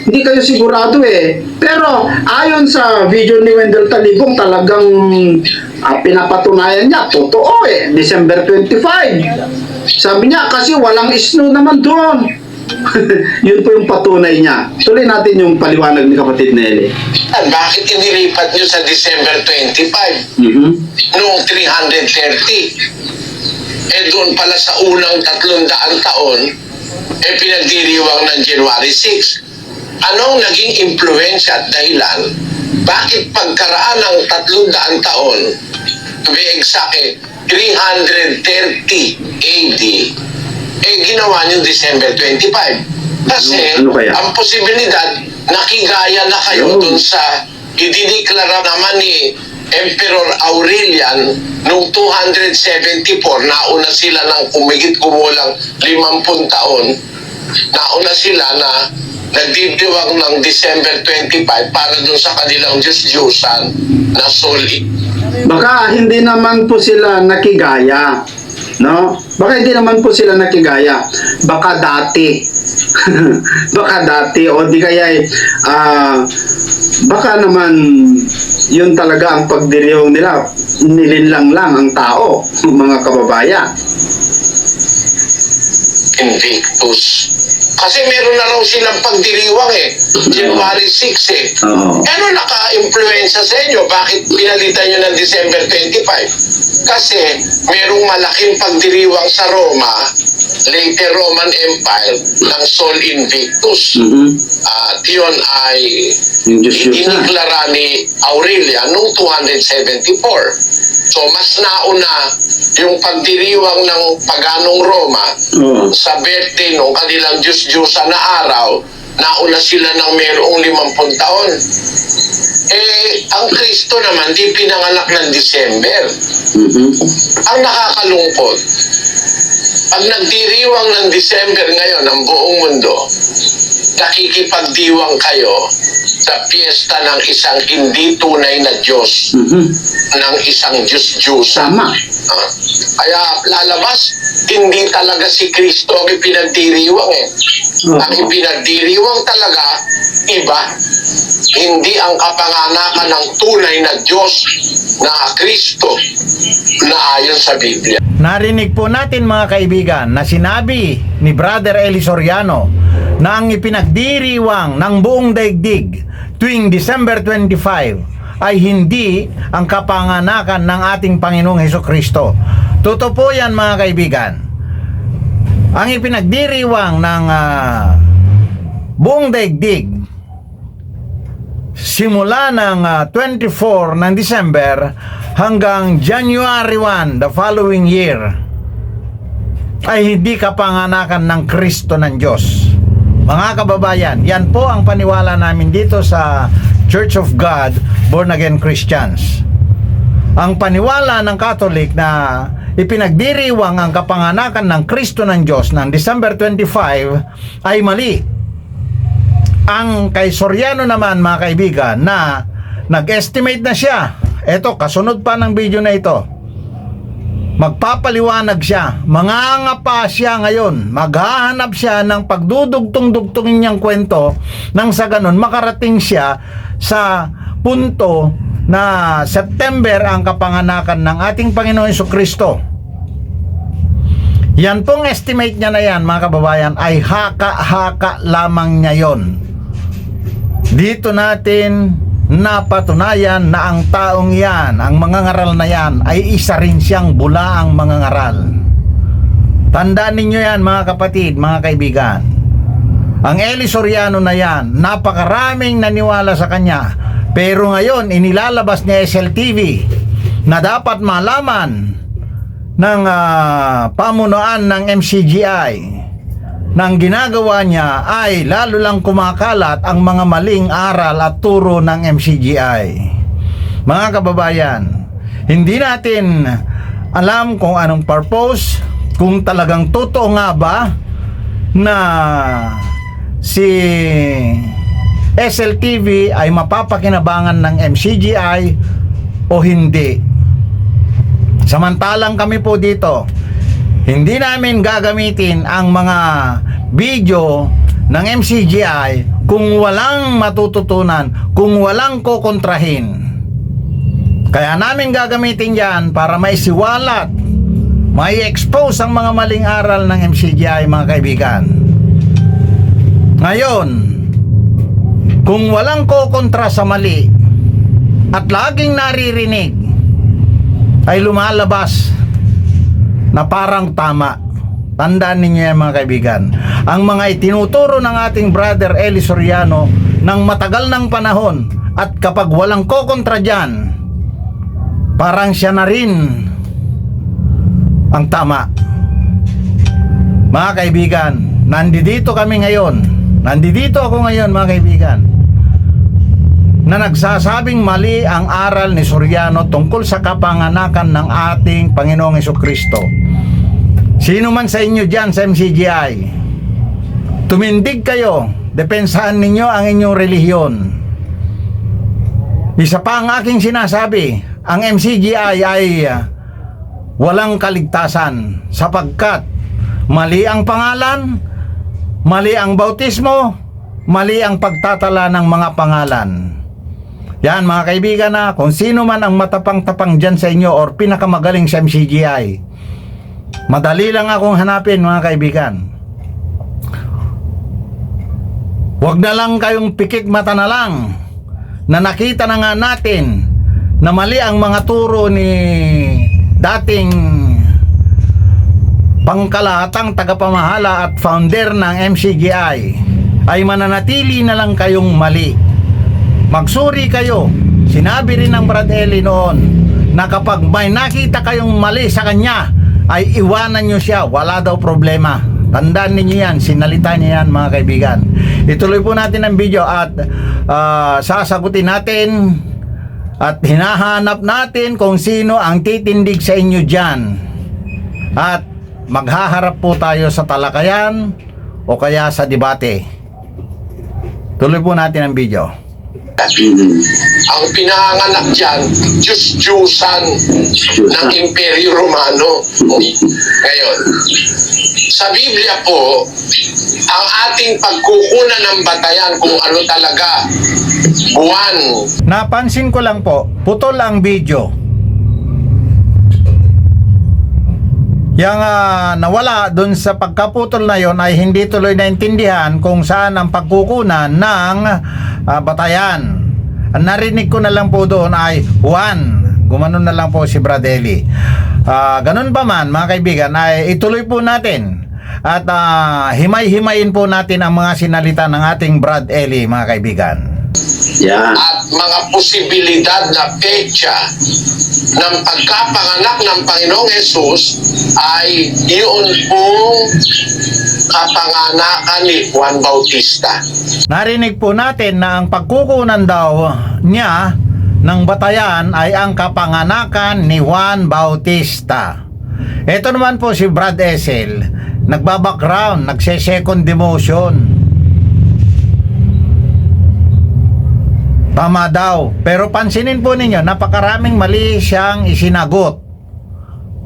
Hindi kayo sigurado eh. Pero ayon sa video ni Wendell Talibong, talagang pinapatunayan niya, totoo eh, December 25. Sabi niya, kasi walang snow naman doon. Yun po yung patunay niya. Tuloy natin yung paliwanag ni kapatid Nelly. Bakit inilipat nyo sa December 25? Noong 330? Doon pala sa unang 300 taon, pinagdiriwang ng January 6. Anong naging impluensya at dahilan? Bakit pagkaraan ng 300 taon, to be exact, 330 AD, ginawa niyo December 25? Kasi Ano kaya? ang posibilidad, nakigaya na kayo dun sa idideklara naman ni Emperor Aurelian noong 274, nauna sila ng kumigit kumulang 50 taon, nauna sila na nagdidiwang ng December 25 para dun sa kanilang Diyos-Diyosan na Soli. Baka hindi naman po sila nakigaya, no? Baka hindi naman po sila nakigaya. Baka dati. Baka dati o di kaya baka naman yun talaga ang pagdiriwang nila. Nilinlang lang ang tao, mga kababayan. Invictus. Kasi meron na raw silang pagdiriwang January 6 Oo. Ano naka-influensya sa inyo? Bakit pinalitan nyo ng December 25? Kasi merong malaking pagdiriwang sa Roma, later Roman Empire, ng Sol Invictus. At yun ay Yung Diyos-Diyosan. iniklara ni Aurelian noong 274. So mas nauna yung pagdiriwang ng paganong Roma Oo. sa birthday ng kanilang Diyos-Diyosan na araw, nauna sila ng mayroong 50 taon. Ang Kristo naman di pinanganak ng December. Ang nakakalungkot, pag nagdiriwang ng December ngayon ang buong mundo, nakikipagdiwang kayo sa piyesta ng isang hindi tunay na Diyos, ng isang Diyos-Diyosan. Tama. Kaya lalabas, hindi talaga si Kristo ang ipinagdiriwang Ang ipinagdiriwang talaga, iba. Hindi ang kapanganakan ng tunay na Diyos na Kristo na ayon sa Biblia. Narinig po natin mga kaibigan na sinabi ni Brother Eli Soriano na ang ipinagdiriwang ng buong daigdig tuwing December 25 ay hindi ang kapanganakan ng ating Panginoong Hesukristo. Totoo po yan mga kaibigan. Ang ipinagdiriwang ng buong daigdig simula ng 24 ng December hanggang January 1 the following year ay hindi kapanganakan ng Kristo ng Diyos. Mga kababayan, yan po ang paniwala namin dito sa Church of God Born Again Christians. Ang paniwala ng Catholic na ipinagdiriwang ang kapanganakan ng Kristo ng Diyos ng December 25 ay mali. Ang kay Soriano naman mga kaibigan na nag-estimate na siya. Eto, kasunod pa ng video na ito. Magpapaliwanag siya. Mangangapa siya ngayon. Maghahanap siya ng pagdudugtong-dugtongin niyang kwento nang sa ganun makarating siya sa punto na September ang kapanganakan ng ating Panginoon Jesucristo. Yan pong estimate niya na yan mga kababayan ay haka-haka lamang niya yon. Dito natin napatunayan na ang taong yan, ang mangangaral na yan, ay isa rin siyang bulaang mangangaral. Tandaan ninyo yan mga kapatid, mga kaibigan. Ang Eli Soriano na yan, napakaraming naniwala sa kanya. Pero ngayon, inilalabas niya SLTV na dapat malaman ng pamunuan ng MCGI nang ginagawa niya ay lalo lang kumakalat ang mga maling aral at turo ng MCGI. Mga kababayan, hindi natin alam kung anong purpose, kung talagang totoo nga ba na si SLTV ay mapapakinabangan ng MCGI o hindi. Samantalang kami po dito, hindi namin gagamitin ang mga video ng MCGI kung walang matututunan, kung walang kokontrahin. Kaya namin gagamitin yan para maisiwalat, mai-expose ang mga maling aral ng MCGI, mga kaibigan. Ngayon, kung walang kokontra sa mali at laging naririnig, ay lumalabas na parang tama. Tandaan ninyo yan, mga kaibigan. Ang mga itinuturo ng ating brother Eli Soriano ng matagal ng panahon, at kapag walang kokontra dyan, parang siya na rin ang tama. Mga kaibigan, nandito kami ngayon, nandito ako ngayon, mga kaibigan, na nagsasabing mali ang aral ni Soriano tungkol sa kapanganakan ng ating Panginoong Hesukristo. Sino man sa inyo dyan sa MCGI, tumindig kayo, depensahan ninyo ang inyong relihiyon. Isa pa ang aking sinasabi, ang MCGI ay walang kaligtasan sapagkat mali ang pangalan, mali ang bautismo, mali ang pagtatala ng mga pangalan. Yan, mga kaibigan, na kung sino man ang matapang-tapang dyan sa inyo or pinakamagaling sa MCGI, madali lang akong hanapin, mga kaibigan. Huwag na lang kayong pikit mata na lang na nakita na nga natin na mali ang mga turo ni dating pangkalahatang tagapamahala at founder ng MCGI, ay mananatili na lang kayong mali. Magsuri kayo. Sinabi rin ng Brad Eli noon na kapag may nakita kayong mali sa kanya, ay iwanan nyo siya, wala daw problema. Tandaan ninyo yan, sinalita niya yan, mga kaibigan. Ituloy po natin ang video at sasagutin natin at hinahanap natin kung sino ang titindig sa inyo dyan. At maghaharap po tayo sa talakayan o kaya sa debate. Tuloy po natin ang video. Ang pinanganak dyan, Diyos-Diyusan ng Imperyo Romano. Ngayon, sa Biblia po, ang ating pagkukunan ng batayan kung ano talaga, buwan. Napansin ko lang po, putol ang video. Yang nawala dun sa pagkaputol na yon ay hindi tuloy naintindihan kung saan ang pagkukunan ng batayan. Ang narinig ko na lang po doon ay Juan. Gumanon na lang po si Brad Eli. Ganun pa man, mga kaibigan, ay ituloy po natin at himay-himayin po natin ang mga sinalita ng ating Brad Eli, mga kaibigan. Yan. At mga posibilidad na petsa ng pagkapanganak ng Panginoong Hesus ay yun pong kapanganakan ni Juan Bautista. Narinig po natin na ang pagkukunan daw niya ng batayan ay ang kapanganakan ni Juan Bautista. Ito naman po si Brad Esel, nagbabackground, nagse-second demotion. Tama daw. Pero pansinin po ninyo, napakaraming mali siyang isinagot.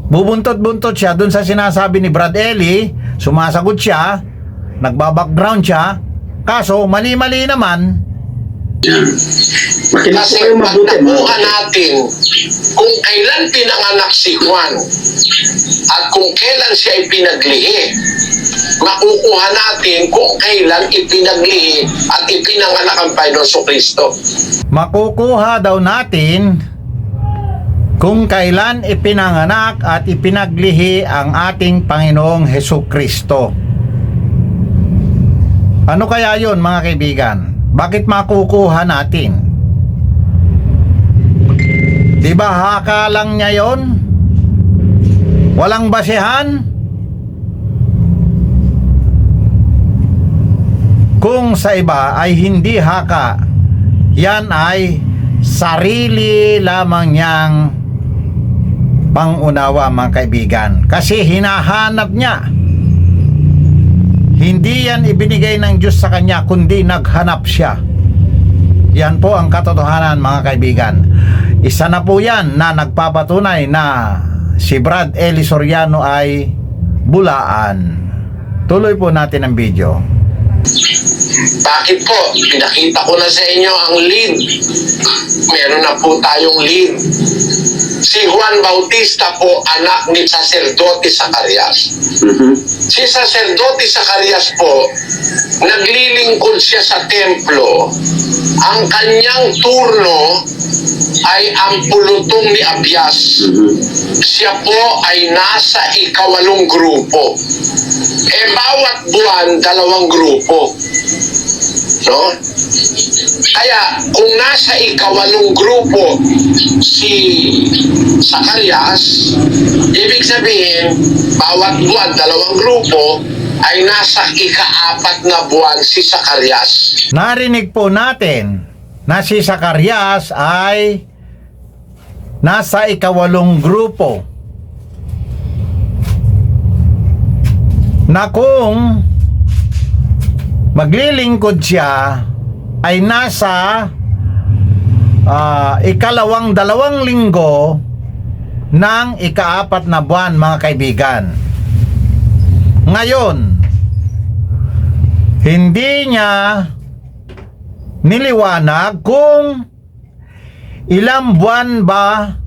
Bubuntot-buntot siya dun sa sinasabi ni Brad Eli, sumasagot siya, nagbabackground siya, kaso mali-mali naman. Makinig po Kasi kayo pag mabuti, nakuha natin kung kailan pinanganak si Juan at kung kailan siya ipinaglihi, makukuha natin kung kailan ipinaglihi at ipinanganak ang Panginoon Kristo. Makukuha daw natin kung kailan ipinanganak at ipinaglihi ang ating Panginoong Hesukristo. Ano kaya yun, mga kaibigan? Bakit makukuha natin? Diba haka lang niya yon? Walang basehan? Kung sa iba ay hindi haka, yan ay sarili lamang niyang pangunawa, mga kaibigan. Kasi hinahanap niya. Hindi yan ibinigay ng Diyos sa kanya, kundi naghanap siya. Yan po ang katotohanan, mga kaibigan. Isa na po yan na nagpapatunay na si Brad Eli Soriano ay bulaan. Tuloy po natin ang video. Bakit po? Pinakita ko na sa inyo ang lead. Meron na po tayong lead. Si Juan Bautista po, anak ni Sacerdote Zacarias. Si Sacerdote Zacarias po, naglilingkod siya sa templo. Ang kanyang turno ay ang pulutong ni Abias. Siya po ay nasa 8 grupo. Bawat buwan, 2 grupo. No? Kaya, kung nasa 8 grupo si Zacarias, ibig sabihin, bawat buwan, 2 grupo, ay nasa 4 na buwan si Zacarias. Narinig po natin na si Zacarias ay nasa 8 grupo. Na kung maglilingkod siya ay nasa 2 linggo ng 4 na buwan, mga kaibigan. Ngayon, hindi niya niliwanag kung ilang buwan ba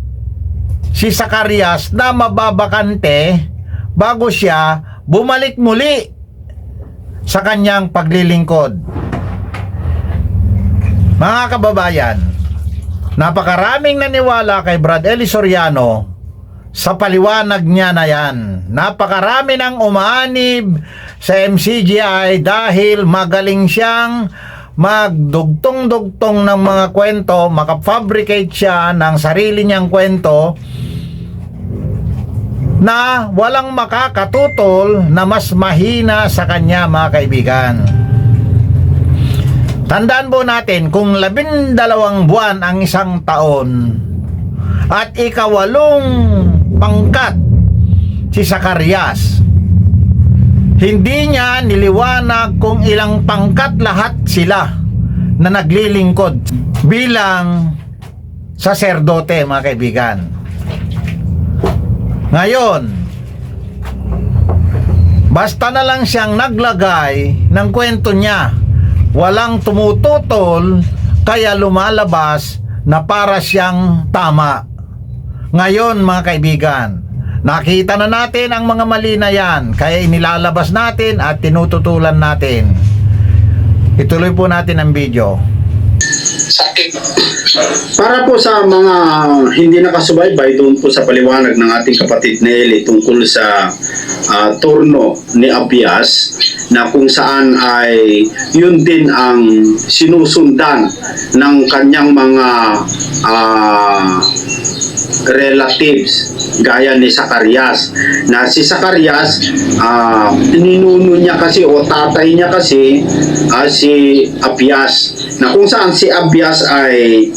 si Zacarias na mababakante bago siya bumalik muli sa kanyang paglilingkod. Mga kababayan, napakaraming naniwala kay Brad Eli Soriano sa paliwanag niya na yan. Napakarami ng umaanib sa MCGI dahil magaling siyang magdugtong-dugtong ng mga kwento, makafabricate siya ng sarili niyang kwento na walang makakatutol na mas mahina sa kanya, mga kaibigan. Tandaan po natin, kung 12 buwan ang isang taon at 8 pangkat si Zacarias, hindi niya niliwanag kung ilang pangkat lahat sila na naglilingkod bilang saserdote, mga kaibigan. Ngayon, basta na lang siyang naglagay ng kwento niya, walang tumututol, kaya lumalabas na para siyang tama. Ngayon, mga kaibigan, nakita na natin ang mga mali na yan, kaya inilalabas natin at tinututulan natin. Ituloy po natin ang video. Para po sa mga hindi nakasubaybay doon po sa paliwanag ng ating kapatid Nelly tungkol sa turno ni Abias, na kung saan ay yun din ang sinusundan ng kanyang mga relatives gaya ni Zacarias, na si Zacarias ninuno niya kasi o tatay niya kasi si Abias, na kung saan si Abias ay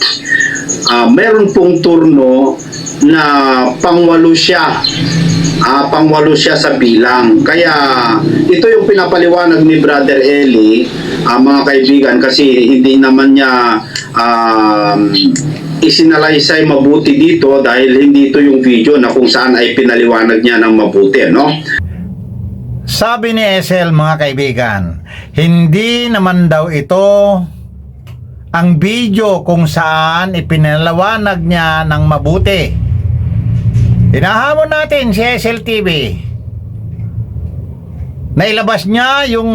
meron pong turno na pangwalo siya sa bilang. Kaya ito yung pinapaliwanag ni Brother Eli, mga kaibigan, kasi hindi naman niya isinalaysay mabuti dito dahil hindi ito yung video na kung saan ay pinaliwanag niya ng mabuti, no? Sabi ni SL, mga kaibigan, hindi naman daw ito ang video kung saan ipinaliwanag niya ng mabuti. Hinahamon natin si SL TV na ilabas niya yung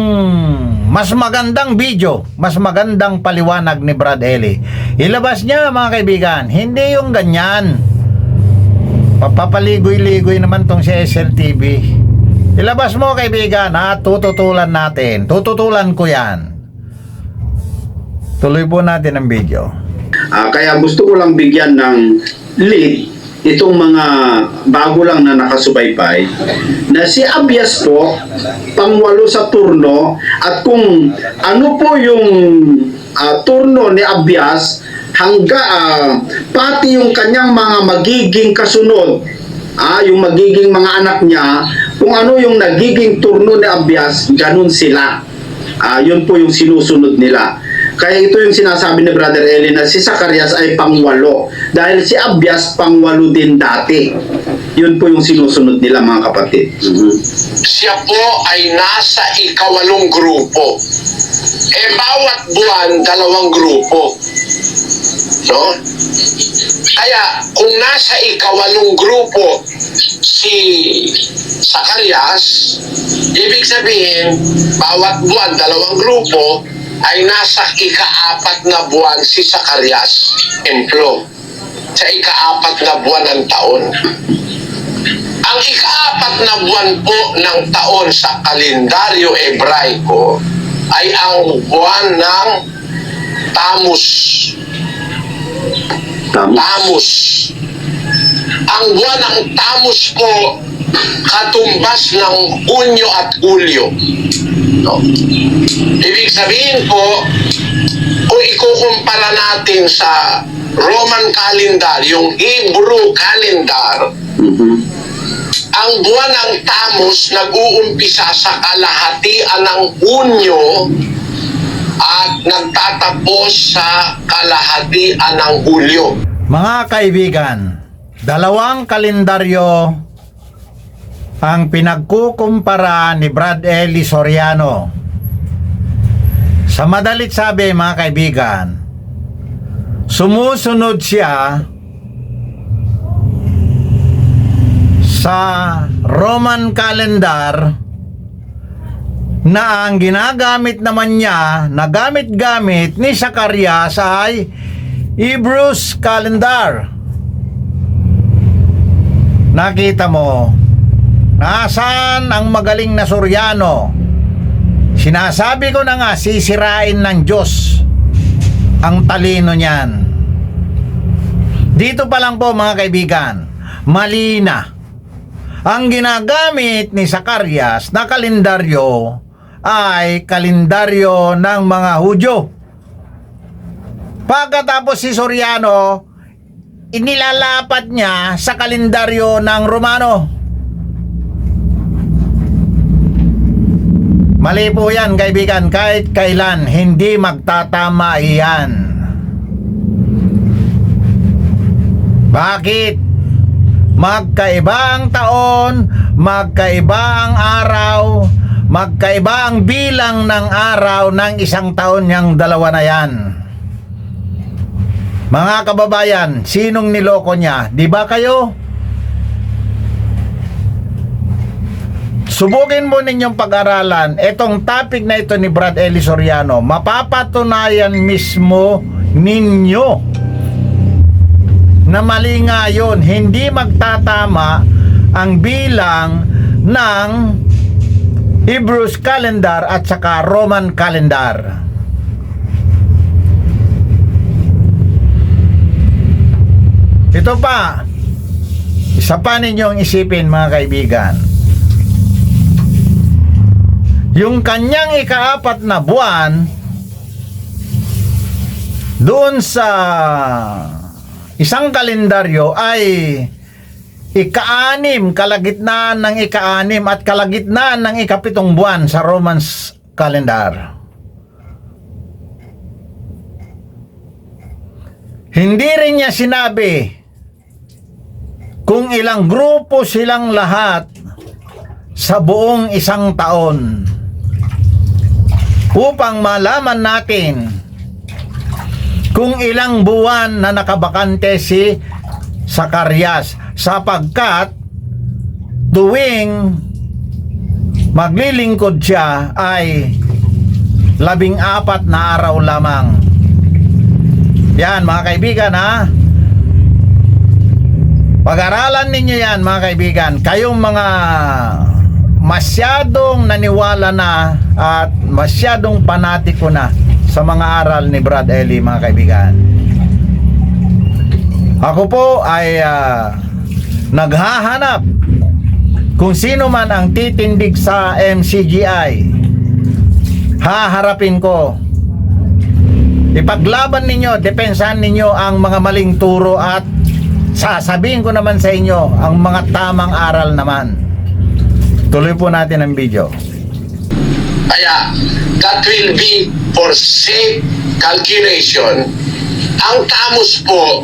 mas magandang video, mas magandang paliwanag ni Brad Eli. Ilabas niya, mga kaibigan, hindi yung ganyan. Papapaligoy-ligoy naman tong si SL TV. Ilabas mo, kaibigan, ha? Tututulan natin. Tututulan ko yan. Tuloy po natin ang video. Kaya gusto ko lang bigyan ng lead itong mga bago lang na nakasubaybay na si Abias po pangwalo sa turno, at kung ano po yung turno ni Abias pati yung kanyang mga magiging kasunod, yung magiging mga anak niya, kung ano yung nagiging turno ni Abias, ganun sila. Yun po yung sinusunod nila. Kaya ito yung sinasabi ni Brother Eli na si Zacarias ay pangwalo. Dahil si Abias pangwalo din dati. Yun po yung sinusunod nila mga kapatid. Siya po ay nasa ikawalong grupo. Bawat buwan, dalawang grupo. No? Kaya, kung nasa ikawalong grupo si Zacarias, ibig sabihin, bawat buwan, dalawang grupo, ay nasa ika-4 na buwan si Zacarias emplo. Sa ika-4 na buwan ng taon. Ang ika-4 na buwan po ng taon sa kalendaryo Hebraiko ay ang buwan ng Tammuz. Tammuz. Ang buwan ng Tammuz po katumbas ng Hunyo at Hulyo. No? Ibig sabihin po, kung ikukumpara natin sa Roman calendar, yung Hebrew calendar, ang buwan ng Tammuz nag-uumpisa sa kalahatian ng Hunyo at nagtatapos sa kalahatian ng Hulyo. Mga kaibigan, dalawang kalendaryo ang pinagkukumpara ni Brad Eli Soriano. Sa madalit sabi mga kaibigan, sumusunod siya sa Roman calendar na ang ginagamit naman niya, na gamit-gamit ni Zacarias ay Hebrews calendar. Nakita mo, nasaan ang magaling na Soriano? Sinasabi ko na nga, sisirain ng Diyos ang talino niyan. Dito pa lang po mga kaibigan, mali na. Ang ginagamit ni Zacarias na kalendaryo ay kalendaryo ng mga Hudyo. Pagkatapos si Soriano, inilalapat niya sa kalendaryo ng Romano. Mali po yan kaibigan, kahit kailan hindi magtatama iyan. Bakit? Magkaiba ang taon, magkaiba ang araw, magkaiba ang bilang ng araw ng isang taon niyang dalawa na yan. Mga kababayan, sinong niloko niya? Di ba kayo? Subukin mo ninyong pag-aralan itong topic na ito ni Brad Eli Soriano. Mapapatunayan mismo ninyo na mali nga yun. Hindi magtatama ang bilang ng Hebrews calendar at saka Roman calendar. Ito pa, isa pa ninyong isipin mga kaibigan. Yung kanyang ika-4 na buwan doon sa isang kalendaryo ay ika-6, kalagitnaan ng ika-6 at kalagitnaan ng ika-7 buwan sa Romans calendar. Hindi rin niya sinabi kung ilang grupo silang lahat sa buong isang taon upang malaman natin kung ilang buwan na nakabakante si Zacarias, sapagkat tuwing maglilingkod siya ay 14 na araw lamang. Yan mga kaibigan ha, pag-aralan ninyo yan mga kaibigan. Kayong mga masyadong naniwala na at masyadong panatiko na sa mga aral ni Brad Eli mga kaibigan. Ako po ay naghahanap kung sino man ang titindig sa MCGI. Haharapin ko. Ipaglaban ninyo, depensahan ninyo ang mga maling turo at sasabihin ko naman sa inyo ang mga tamang aral naman. Tuloy po natin ang video. Kaya, that will be for safe calculation, ang Tamus po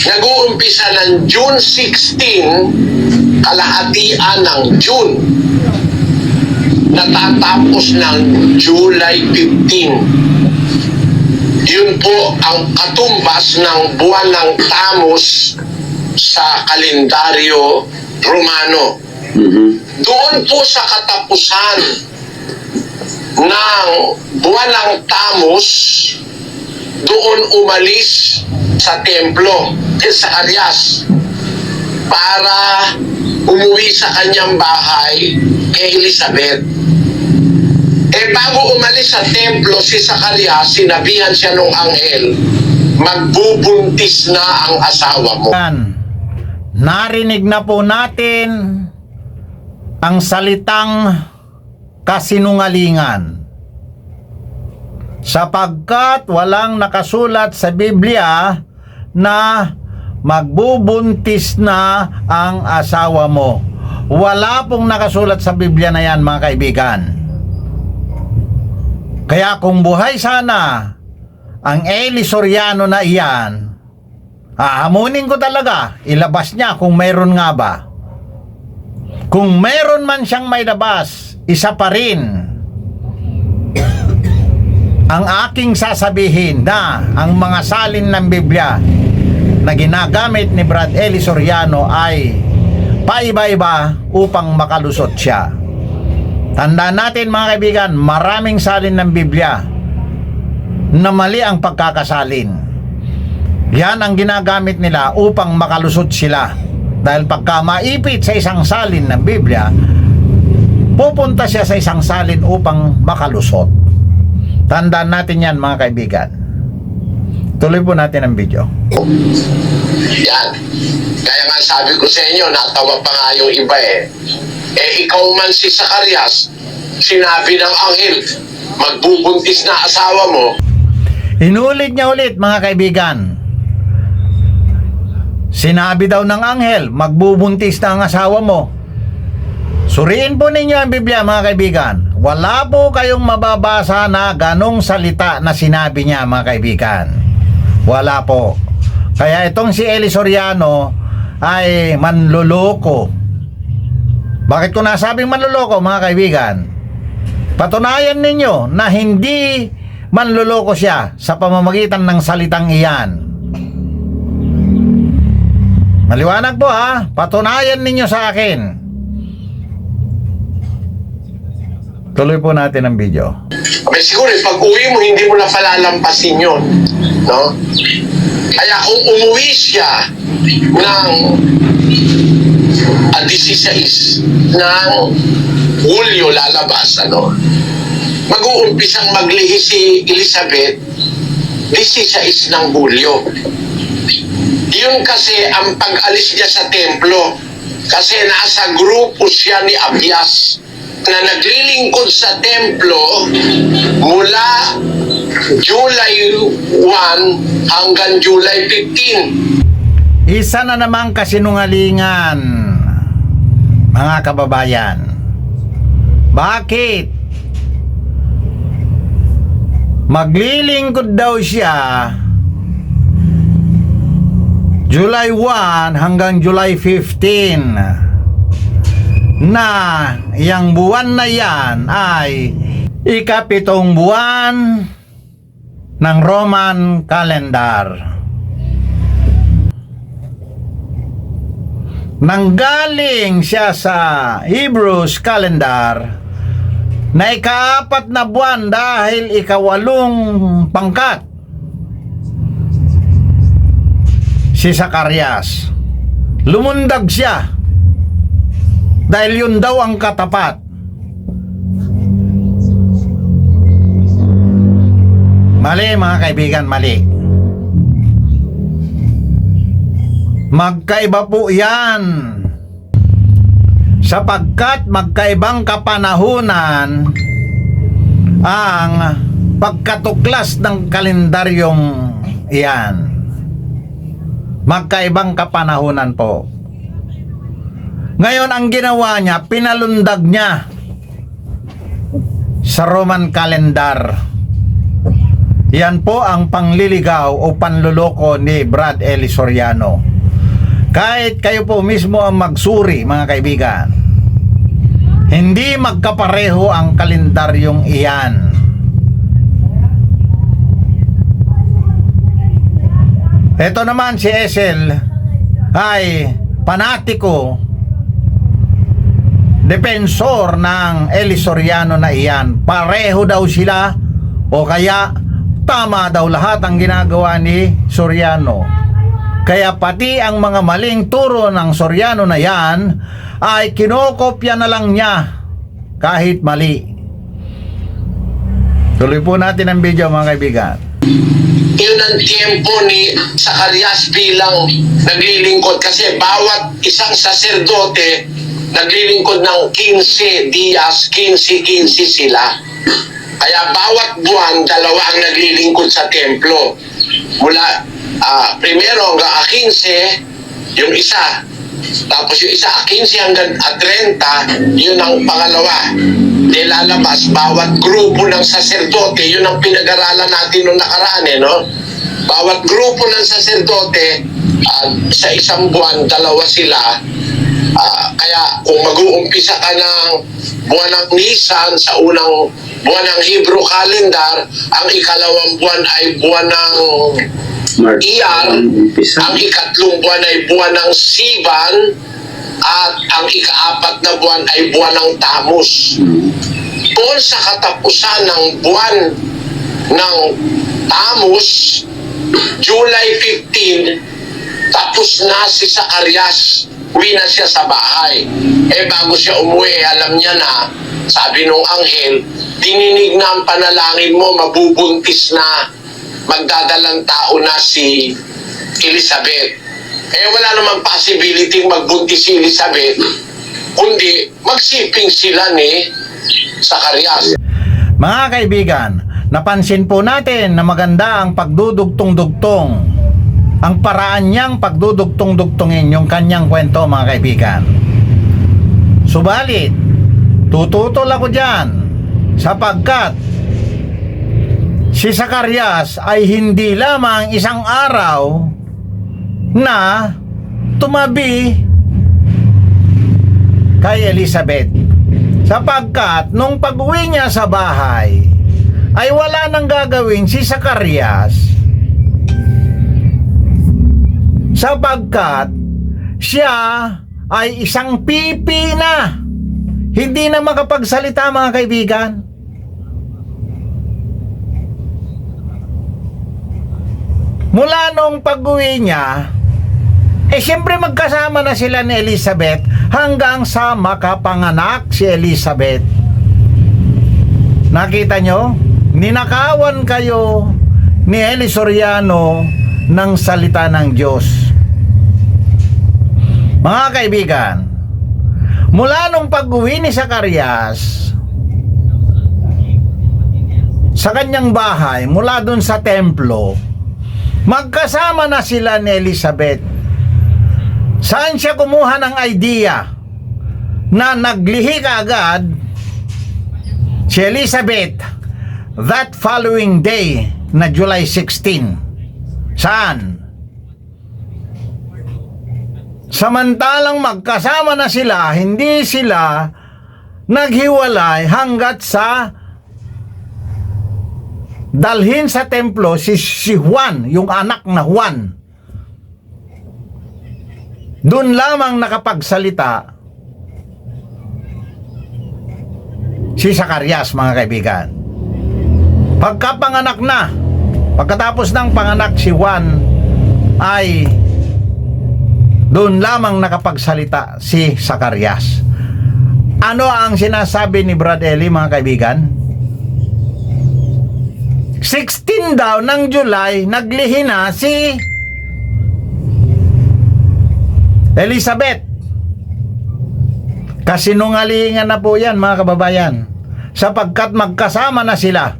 nag-uumpisa ng June 16, kalahatian ng June, natatapos ng July 15. Yun po ang katumbas ng buwan ng Tamus sa kalendaryo Romano. Doon po sa katapusan ng buwan ng Tamus, doon umalis sa templo sa Arias para umuwi sa kanyang bahay kay Elizabeth. Bago umalis sa templo si Zacarias, sinabihan siya ng anghel, magbubuntis na ang asawa mo. Yan. Narinig na po natin ang salitang kasinungalingan. Sapagkat walang nakasulat sa Biblia na magbubuntis na ang asawa mo. Wala pong nakasulat sa Biblia na yan, mga kaibigan. Kaya kung buhay sana ang Eli Soriano na iyan, hahamunin ko talaga, ilabas niya kung mayroon nga ba. Kung mayroon man siyang may labas, isa pa rin ang aking sasabihin na ang mga salin ng Biblia na ginagamit ni Brad Eli Soriano ay paiba-iba upang makalusot siya. Tandaan natin, mga kaibigan, maraming salin ng Biblia na mali ang pagkakasalin. Yan ang ginagamit nila upang makalusot sila. Dahil pagka maipit sa isang salin ng Biblia, pupunta siya sa isang salin upang makalusot. Tandaan natin yan, mga kaibigan. Tuloy po natin ang video. Yan. Kaya nga sabi ko sa inyo, natawa pa nga yung iba ikaw man si Zacarias, sinabi ng anghel, magbubuntis na asawa mo. Inulit niya ulit, mga kaibigan. Sinabi daw ng anghel, magbubuntis na ang asawa mo. Suriin po ninyo ang Biblia, mga kaibigan. Wala po kayong mababasa na ganong salita na sinabi niya, mga kaibigan. Wala po. Kaya itong si Eli Soriano ay manloloko. Bakit ko nasabing manloloko, mga kaibigan? Patunayan ninyo na hindi manloloko siya sa pamamagitan ng salitang iyan. Maliwanag po, ha? Patunayan ninyo sa akin. Tuloy po natin ang video. Siguro, pag uwi mo, hindi mo na palalampasin yun. No? Kaya kung umuwi siya ng 16 ng Hulyo lalabas, mag-uumpisang maglihi si Elizabeth 16 ng Hulyo. Yun kasi ang pag-alis niya sa templo. Kasi nasa grupo siya ni Abias na naglilingkod sa templo mula July 1 hanggang July 15. Isa na namang kasinungalingan, mga kababayan. Bakit? Maglilingkod daw siya July 1 hanggang July 15 na yang buwan na yan ay ikapitong buwan ng Roman calendar. Nanggaling siya sa Hebrews calendar na ika-4 na buwan dahil ika-8 pangkat si Zacarias. Lumundag siya dahil yun daw ang katapat. Mali, mga kaibigan, mali. Magkaiba po yan, sapagkat magkaibang kapanahunan ang pagkatuklas ng kalendaryong iyan. Magkaibang kapanahunan po. Ngayon, ang ginawa niya, pinalundag niya sa Roman calendar. Yan po ang panliligaw o panluloko ni Brad Eli Soriano. Kahit kayo po mismo ang magsuri, mga kaibigan, hindi magkapareho ang kalendaryong iyan. Ito naman si Esel ay panatiko, depensor ng Eli Soriano na iyan. Pareho daw sila o kaya tama daw lahat ang ginagawa ni Soriano. Kaya pati ang mga maling turo ng Soriano na yan ay kinokopya na lang niya kahit mali. Tuloy po natin ang video, mga kaibigan. Yun ang tiempo ni Zacarias bilang naglilingkod kasi bawat isang saserdote naglilingkod ng 15 días, 15 sila. Kaya bawat buwan, dalawa ang naglilingkod sa templo. Mula primero hanggang 15, yung isa. Tapos yung isa 15 hanggang 30, yun ang pangalawa. Di lalabas, bawat grupo ng saserdote, yun ang pinag-aralan natin noong nakaraan, no? Bawat grupo ng saserdote, sa isang buwan, dalawa sila. Kaya kung mag-uumpisa ka ng buwan ng Nisan, sa unang buwan ng Hebrew calendar, ang ikalawang buwan ay buwan ng Iyar, ang ikatlong buwan ay buwan ng Sivan, at ang ikaapat na buwan ay buwan ng Tammuz. Kung sa katapusan ng buwan ng Tammuz, July 15, tapos na si Zacarias, uwi na siya sa bahay. Bago siya umuwi, alam niya na, sabi nung anghel, dininig na ang panalangin mo, mabubuntis na, magdadalang tao na si Elizabeth. Wala namang possibility magbuntis si Elizabeth, kundi magsiping sila ni Zacarias. Mga kaibigan, napansin po natin na maganda ang pagdudugtong-dugtong, ang paraan niyang pagdudugtong-dugtongin yung kanyang kwento, mga kaibigan. Subalit, tututol ako dyan sapagkat si Zacarias ay hindi lamang isang araw na tumabi kay Elizabeth, sapagkat nung pag-uwi niya sa bahay ay wala nang gagawin si Zacarias, sapagkat siya ay isang pipi na, hindi na makapagsalita, mga kaibigan. Mula nung pag-uwi niya, siyempre magkasama na sila ni Elizabeth hanggang sa makapanganak si Elizabeth. Nakita nyo? Ninakawan kayo ni Eli Soriano ng salita ng Diyos. Mga kaibigan, mula nung pag-uwi ni Zacarias sa kanyang bahay, mula dun sa templo, magkasama na sila ni Elizabeth. Saan siya kumuha ng idea na naglihi kaagad si Elizabeth that following day na July 16? Saan? Samantalang magkasama na sila, hindi sila naghiwalay hanggat sa dalhin sa templo si Juan, yung anak na Juan. Doon lamang nakapagsalita si Zacarias, mga kaibigan. Pagkapanganak na, pagkatapos ng panganak si Juan, ay doon lamang nakapagsalita si Zacarias. Ano ang sinasabi ni Brad Eli, mga kaibigan? 16 daw ng July, naglihi na si Elizabeth. Kasinungalingan na po yan, mga kababayan, sapagkat magkasama na sila.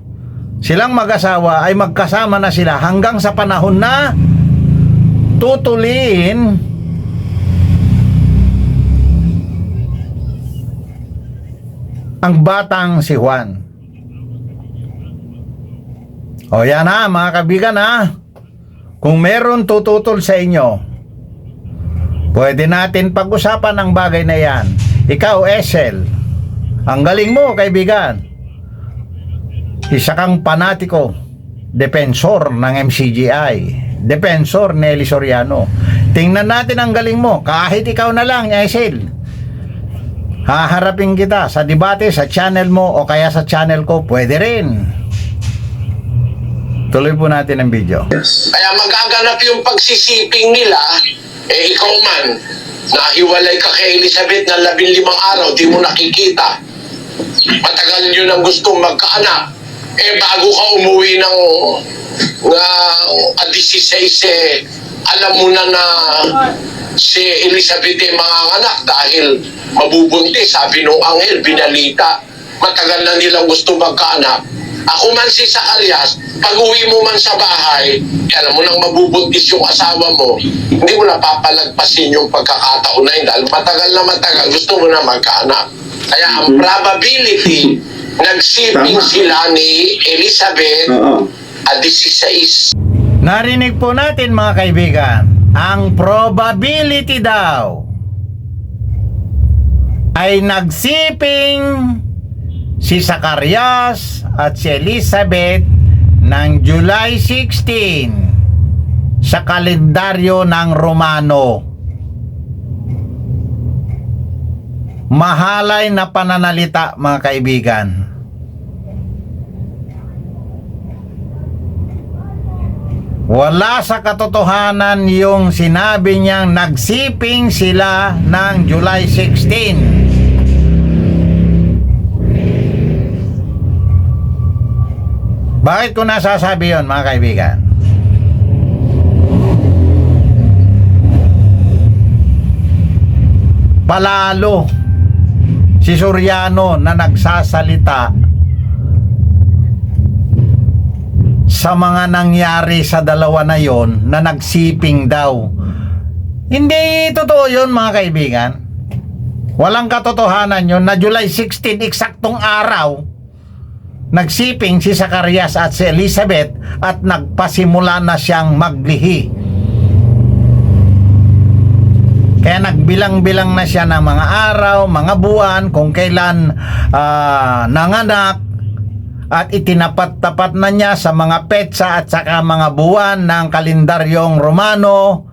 Silang mag-asawa ay magkasama na sila hanggang sa panahon na tutuliin ang batang si Juan. O yan ha, mga kaibigan ha. Kung meron tututol sa inyo, pwede natin pag-usapan ang bagay na yan. Ikaw, Esel, ang galing mo, kaibigan. Isa kang panatiko, depensor ng MCGI, depensor ni Eli Soriano. Tingnan natin ang galing mo. Kahit ikaw na lang, Esel, haharapin kita sa debate sa channel mo o kaya sa channel ko, pwede rin. Tuloy po natin ang video. Kaya magaganap yung pagsisiping nila, ikaw man, nahiwalay ka kay Elizabeth ng 15 araw, di mo nakikita. Matagal nyo nang gustong magkaanak. Bago ka umuwi ng 16, alam mo na si Elizabeth ay manganganak dahil mabubuntis, sabi nung anghel, binalita. Matagal na nilang gusto magkaanak. Ako man si Zacarias, pag uwi mo man sa bahay, alam mo nang mabubuntis yung asawa mo, hindi mo na papalagpasin yung pagkakataon na yun dahil matagal na matagal, gusto mo na magkaanak. Kaya ang probability, nagsiping sila ni Elizabeth at 16. Narinig po natin mga kaibigan, ang probability daw ay nagsiping si Zacarias at si Elizabeth ng July 16 sa kalendaryo ng Romano. Mahalay na pananalita mga kaibigan. Wala sa katotohanan yung sinabi niyang nagsiping sila ng July 16. Bakit ko nasasabi yun mga kaibigan? Palalo si Soriano na nagsasalita sa mga nangyari sa dalawa na yon na nagsiping daw. Hindi totoo yun mga kaibigan. Walang katotohanan yun na July 16 eksaktong araw nagsiping si Zacarias at si Elizabeth at nagpasimula na siyang maglihi. Kaya nagbilang-bilang na siya ng mga araw, mga buwan, kung kailan nanganak, at itinapat-tapat na niya sa mga petsa at saka mga buwan ng kalendaryong Romano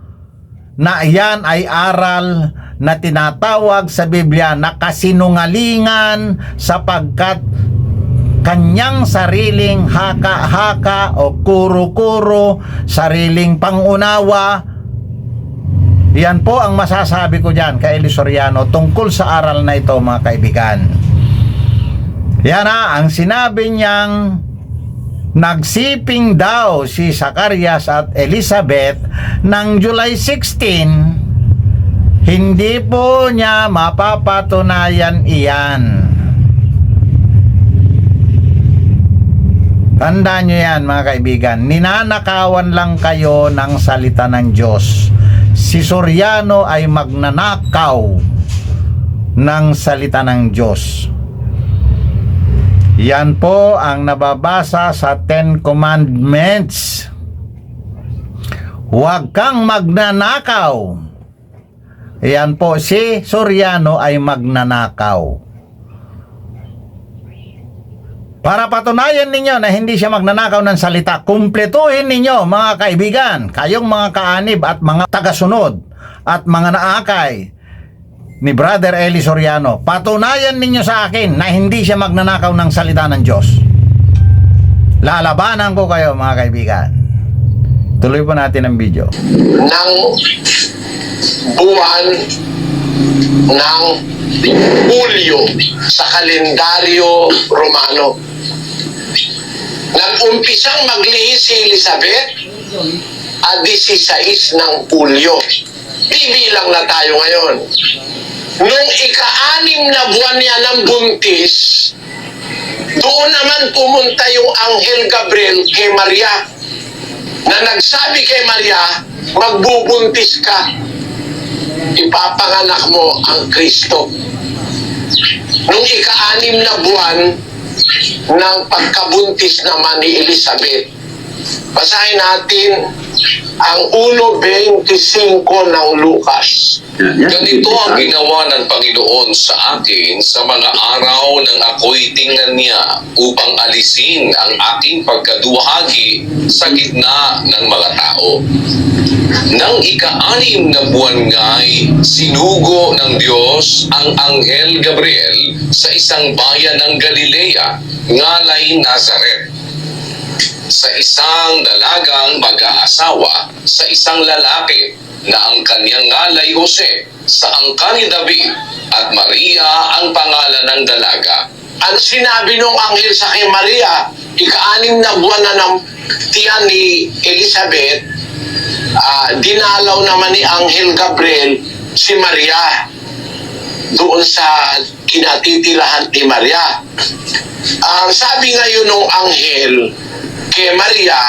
na iyan ay aral na tinatawag sa Biblia na kasinungalingan sapagkat kanyang sariling haka-haka o kuro-kuro, sariling pangunawa. Yan po ang masasabi ko dyan kay Eli Soriano tungkol sa aral na ito mga kaibigan. Yan na ang sinabi niyang nagsiping daw si Zacarias at Elizabeth ng July 16. Hindi po niya mapapatunayan iyan. Tandaan nyo yan mga kaibigan, ninanakawan lang kayo ng salita ng Diyos. Si Soriano ay magnanakaw ng salita ng Diyos. Yan po ang nababasa sa 10 Commandments. Huwag kang magnanakaw. Yan po, si Soriano ay magnanakaw. Para patunayan ninyo na hindi siya magnanakaw ng salita, kumpletuhin ninyo mga kaibigan, kayong mga kaanib at mga tagasunod at mga naakay ni Brother Eli Soriano. Patunayan ninyo sa akin na hindi siya magnanakaw ng salita ng Diyos. Lalabanan ko kayo mga kaibigan. Tuloy po natin ang video. Ng buwan ng Hulyo sa kalendaryo Romano. Nag-umpisang maglihi si Elizabeth at 16 ng Hulyo. Bibilang na tayo ngayon. Nung ika-6 na buwan niya ng buntis, doon naman pumunta yung Anghel Gabriel kay Maria na nagsabi kay Maria, magbubuntis ka, ipapanganak mo ang Kristo. Nung ika-6 na buwan ng pagkabuntis naman ni Elizabeth, Basahin natin ang 1.25 ng Lucas. Ganito ang ginawa ng Panginoon sa akin sa mga araw nang ako'y tingnan niya upang alisin ang aking pagkaduhagi sa gitna ng mga tao. Nang ika-6 na buwan nga'y sinugo ng Diyos ang Anghel Gabriel sa isang bayan ng Galilea, ngalay Nazaret, sa isang dalagang mag-aasawa sa isang lalaki na ang kanyang ngalay Jose, sa angkan ni David, at Maria ang pangalan ng dalaga. Ano sinabi nung anghel sa kay Maria? Ika-6 na buwan na ng tiyan ni Elizabeth, dinalaw naman ni Anghel Gabriel si Maria doon sa kinatitirahan ni Maria. Ang sabi ngayon ng anghel kay Maria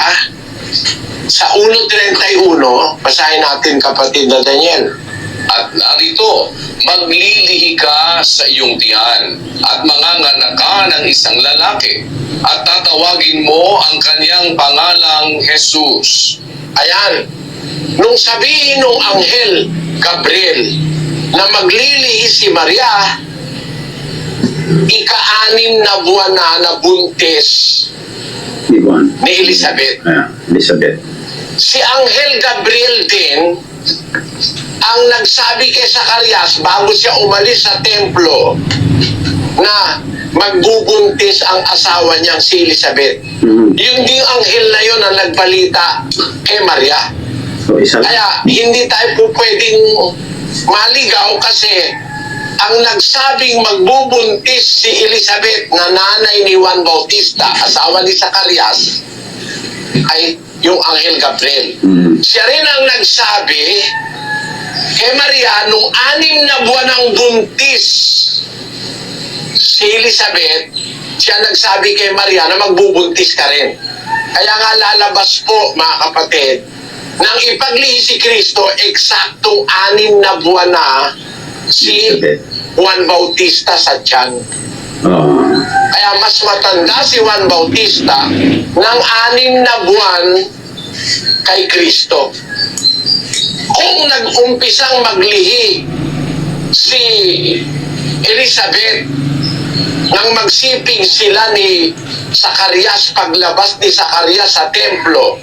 sa 1.31, basahin natin kapatid na Daniel. At narito, maglilihi ka sa iyong tiyan at manganganak ka ng isang lalaki at tatawagin mo ang kanyang pangalang Jesus. Ayan, nung sabihin ng anghel Gabriel na maglilihi si Maria, ika-6 na buwan na buntis ni Elizabeth. Elizabeth. Si Anghel Gabriel din ang nagsabi kay Zacarias bago siya umalis sa templo na magbubuntis ang asawa niyang si Elizabeth. Yun ding anghel na yun ang nagbalita kay Maria. Kaya hindi tayo po pwedeng maligaw kasi ang nagsabing magbubuntis si Elizabeth na nanay ni Juan Bautista, asawa ni Zacarias, ay yung Anghel Gabriel. Siya rin ang nagsabi kay Maria nung 6 na buwan ng buntis si Elizabeth, siya nagsabi kay Maria na magbubuntis ka rin. Kaya nga lalabas po, mga kapatid, nang ipaglihi si Kristo, eksaktong 6 na buwan na si Juan Bautista sa tiyan. Kaya mas matanda si Juan Bautista ng 6 na buwan kay Kristo. Kung nag-umpisang maglihi si Elizabeth nang magsiping sila ni Zacarias paglabas ni Zacarias sa templo,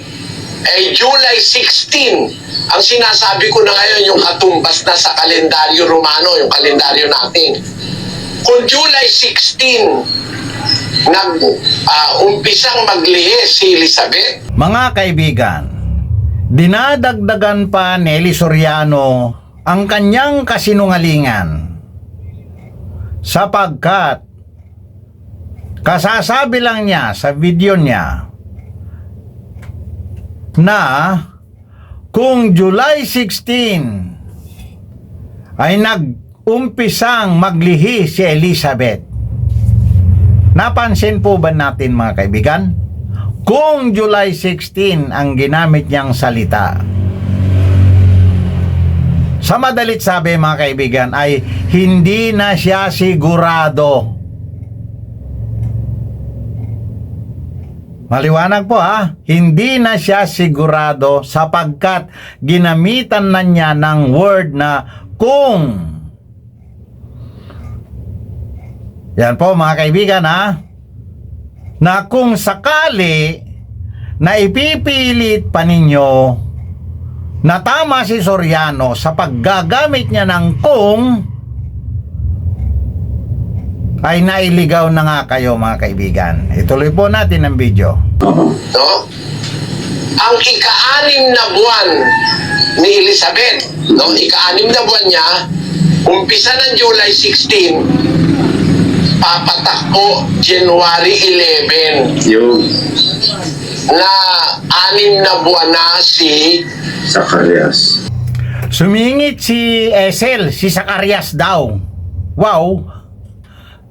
ay July 16, ang sinasabi ko na ngayon yung katumbas na sa kalendaryo Romano, yung kalendaryo natin. Kung July 16 nag-umpisang maglihi si Elizabeth, Mga kaibigan, dinadagdagan pa ni Eli Soriano ang kanyang kasinungalingan sapagkat kasasabi lang niya sa video niya na kung July 16 ay nag-umpisang maglihi si Elizabeth. Napansin po ba natin mga kaibigan? Kung July 16 ang ginamit niyang salita, sa madalit sabi mga kaibigan ay hindi na siya sigurado. Maliwanag po hindi na siya sigurado sapagkat ginamitan na niya ng word na kung. Yan po mga kaibigan na kung sakali na ipipilit pa ninyo na tama si Soriano sa paggagamit niya ng kung, ay nailigaw na nga kayo mga kaibigan. Ituloy po natin ang video. no? Ang ika-6 na buwan ni Elizabeth, no? Ika-6 na buwan niya, umpisa ng July 16, papatakbo January 11 Yung na 6 na buwan na si Zacarias. Sumingit si Esel, si Zacarias daw. Wow!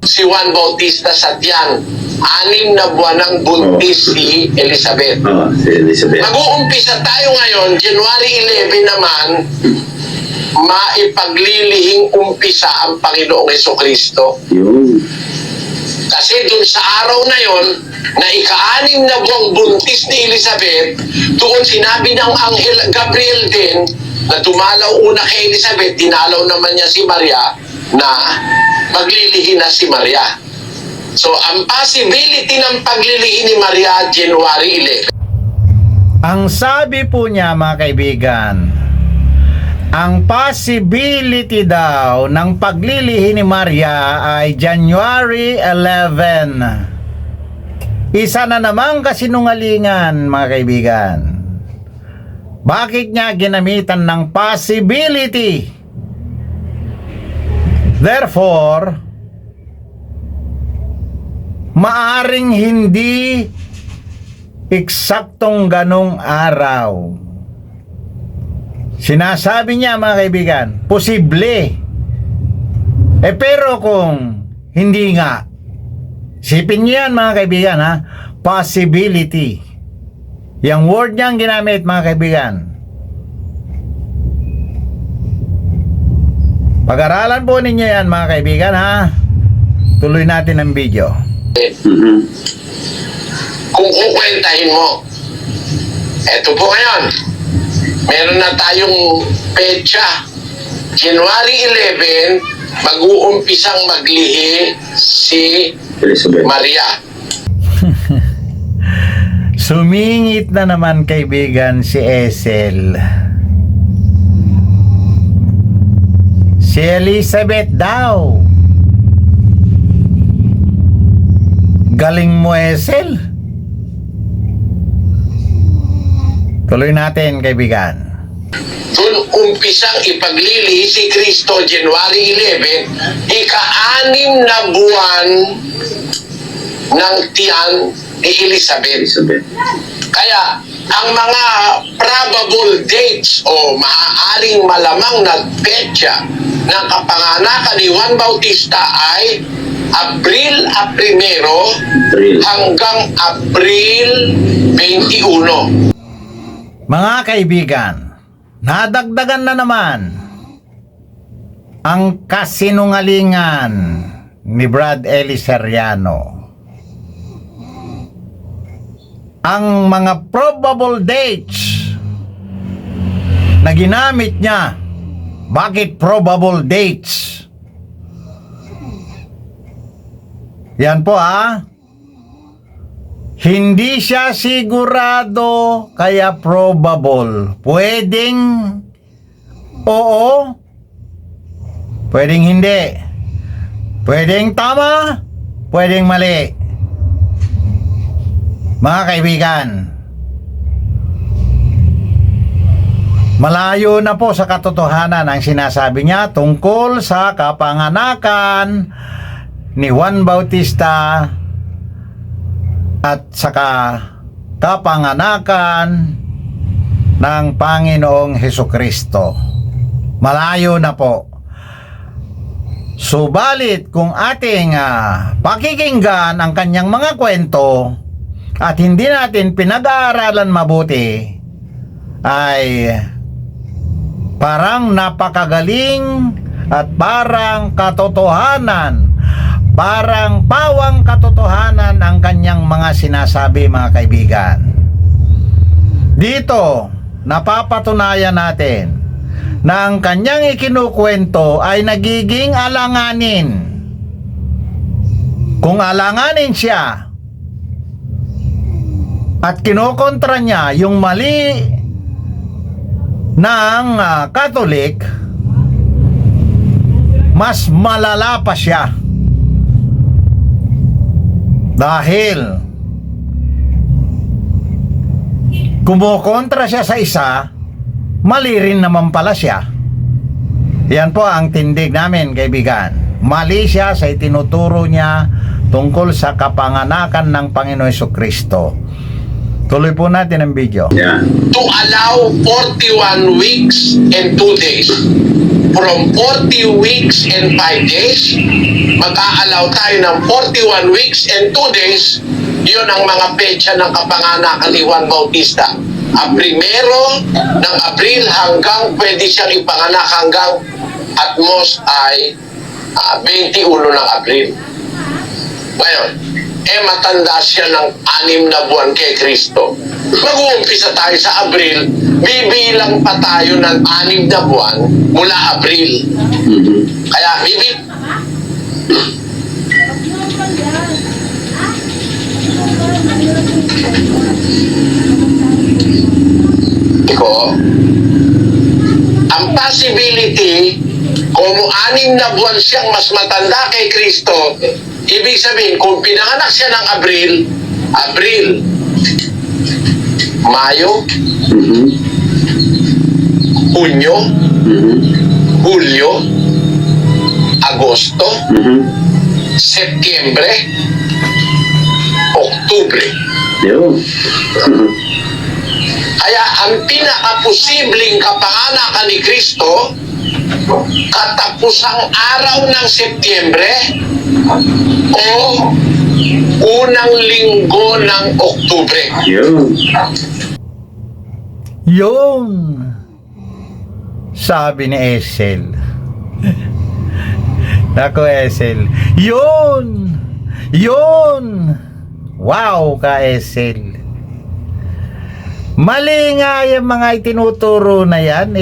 Juan Bautista sa tiyan. 6 na buwan ng buntis si Elizabeth. Si Elizabeth. Mag-uumpisa tayo ngayon, January 11 naman, maipaglilihing umpisa ang Panginoong Hesukristo. Yung Kasi dun sa araw na yon, na ika-6 na buwang buntis ni Elizabeth, doon sinabi ng Anghel Gabriel din na dumalaw una kay Elizabeth, dinalaw naman niya si Maria na maglilihi na si Maria. So, ang possibility ng paglilihi ni Maria, January 11. Ang sabi po niya, mga kaibigan, ang possibility daw ng paglilihi ni Maria ay January 11. Isa na namang kasinungalingan, mga kaibigan. Bakit niya ginamitan ng possibility? Therefore, maaring hindi eksaktong ganong araw. Sinasabi niya, mga kaibigan, posible. Pero kung hindi nga, sipin niyo yan, mga kaibigan, ha? Possibility. Yang word niyang ginamit, mga kaibigan. Pag-aralan po ninyo yan, mga kaibigan, ha? Tuloy natin ang video. Kung kukwentahin mo, eto po ngayon, meron na tayong petsa. January 11, mag-uumpisang maglihi si Elizabeth. Maria. Sumingit na naman, kaibigan, si Esel. Si Elizabeth daw. Galing mo, Esel. Tuloy natin, kaibigan. Doon umpisang ipaglilihi si Kristo, January 11, ika-6 na buwan ng tiyan ni Elizabeth. Kaya, ang mga probable dates o maaaring malamang na petsa ng kapanganakan ni Juan Bautista ay Abril 1 hanggang Abril 21. Mga kaibigan, nadagdagan na naman ang kasinungalingan ni Brad Elisariano. Ang mga probable dates na ginamit niya. Bakit probable dates? Yan po, ha? Hindi siya sigurado, kaya probable. Pwedeng oo, pwedeng hindi. Pwedeng tama, pwedeng mali. Mga kaibigan, malayo na po sa katotohanan ang sinasabi niya tungkol sa kapanganakan ni Juan Bautista at saka kapanganakan ng Panginoong Hesukristo. Malayo na po. Subalit kung ating pakikinggan ang kanyang mga kwento at hindi natin pinag-aaralan mabuti, ay parang napakagaling at parang katotohanan, parang pawang katotohanan ang kanyang mga sinasabi, mga kaibigan. Dito, napapatunayan natin na ang kanyang ikinukwento ay nagiging alanganin. Kung alanganin siya at kinokontra niya yung mali ng Katolik, mas malala pa siya. Dahil kumukontra siya sa isa, mali rin naman pala siya. Yan po ang tindig namin, kaibigan. Mali siya sa itinuturo niya tungkol sa kapanganakan ng Panginoon Hesukristo. Tuloy po natin ang video. To allow 41 weeks and 2 days. From 40 weeks and 5 days, mag-a-allow tayo ng 41 weeks and 2 days. Yun ang mga petsa ng kapanganakan ni Juan Bautista. Ang primero ng Abril hanggang pwede siyang ipanganak hanggang at most ay 21 ng Abril. Ngayon, matanda siya ng 6 na buwan kay Kristo. Mag-uumpisa tayo sa Abril, bibilang pa tayo ng 6 na buwan mula Abril. Kaya ang possibility kung 6 na buwan siyang mas matanda kay Kristo, ibig sabihin, kung pinanganak siya ng Abril, Mayo, Hunyo, Hulyo, Agosto, Setyembre, Oktubre. Yun. Kaya ang pinaka-posibleng kapanganakan ni Kristo, katapusang araw ng Setyembre o unang linggo ng Oktubre. Yun. Yun! Sabi ni Esel. Nako, Esel. Yun! Yun! Wow ka, Esel. Mali nga yung mga itinuturo na yan,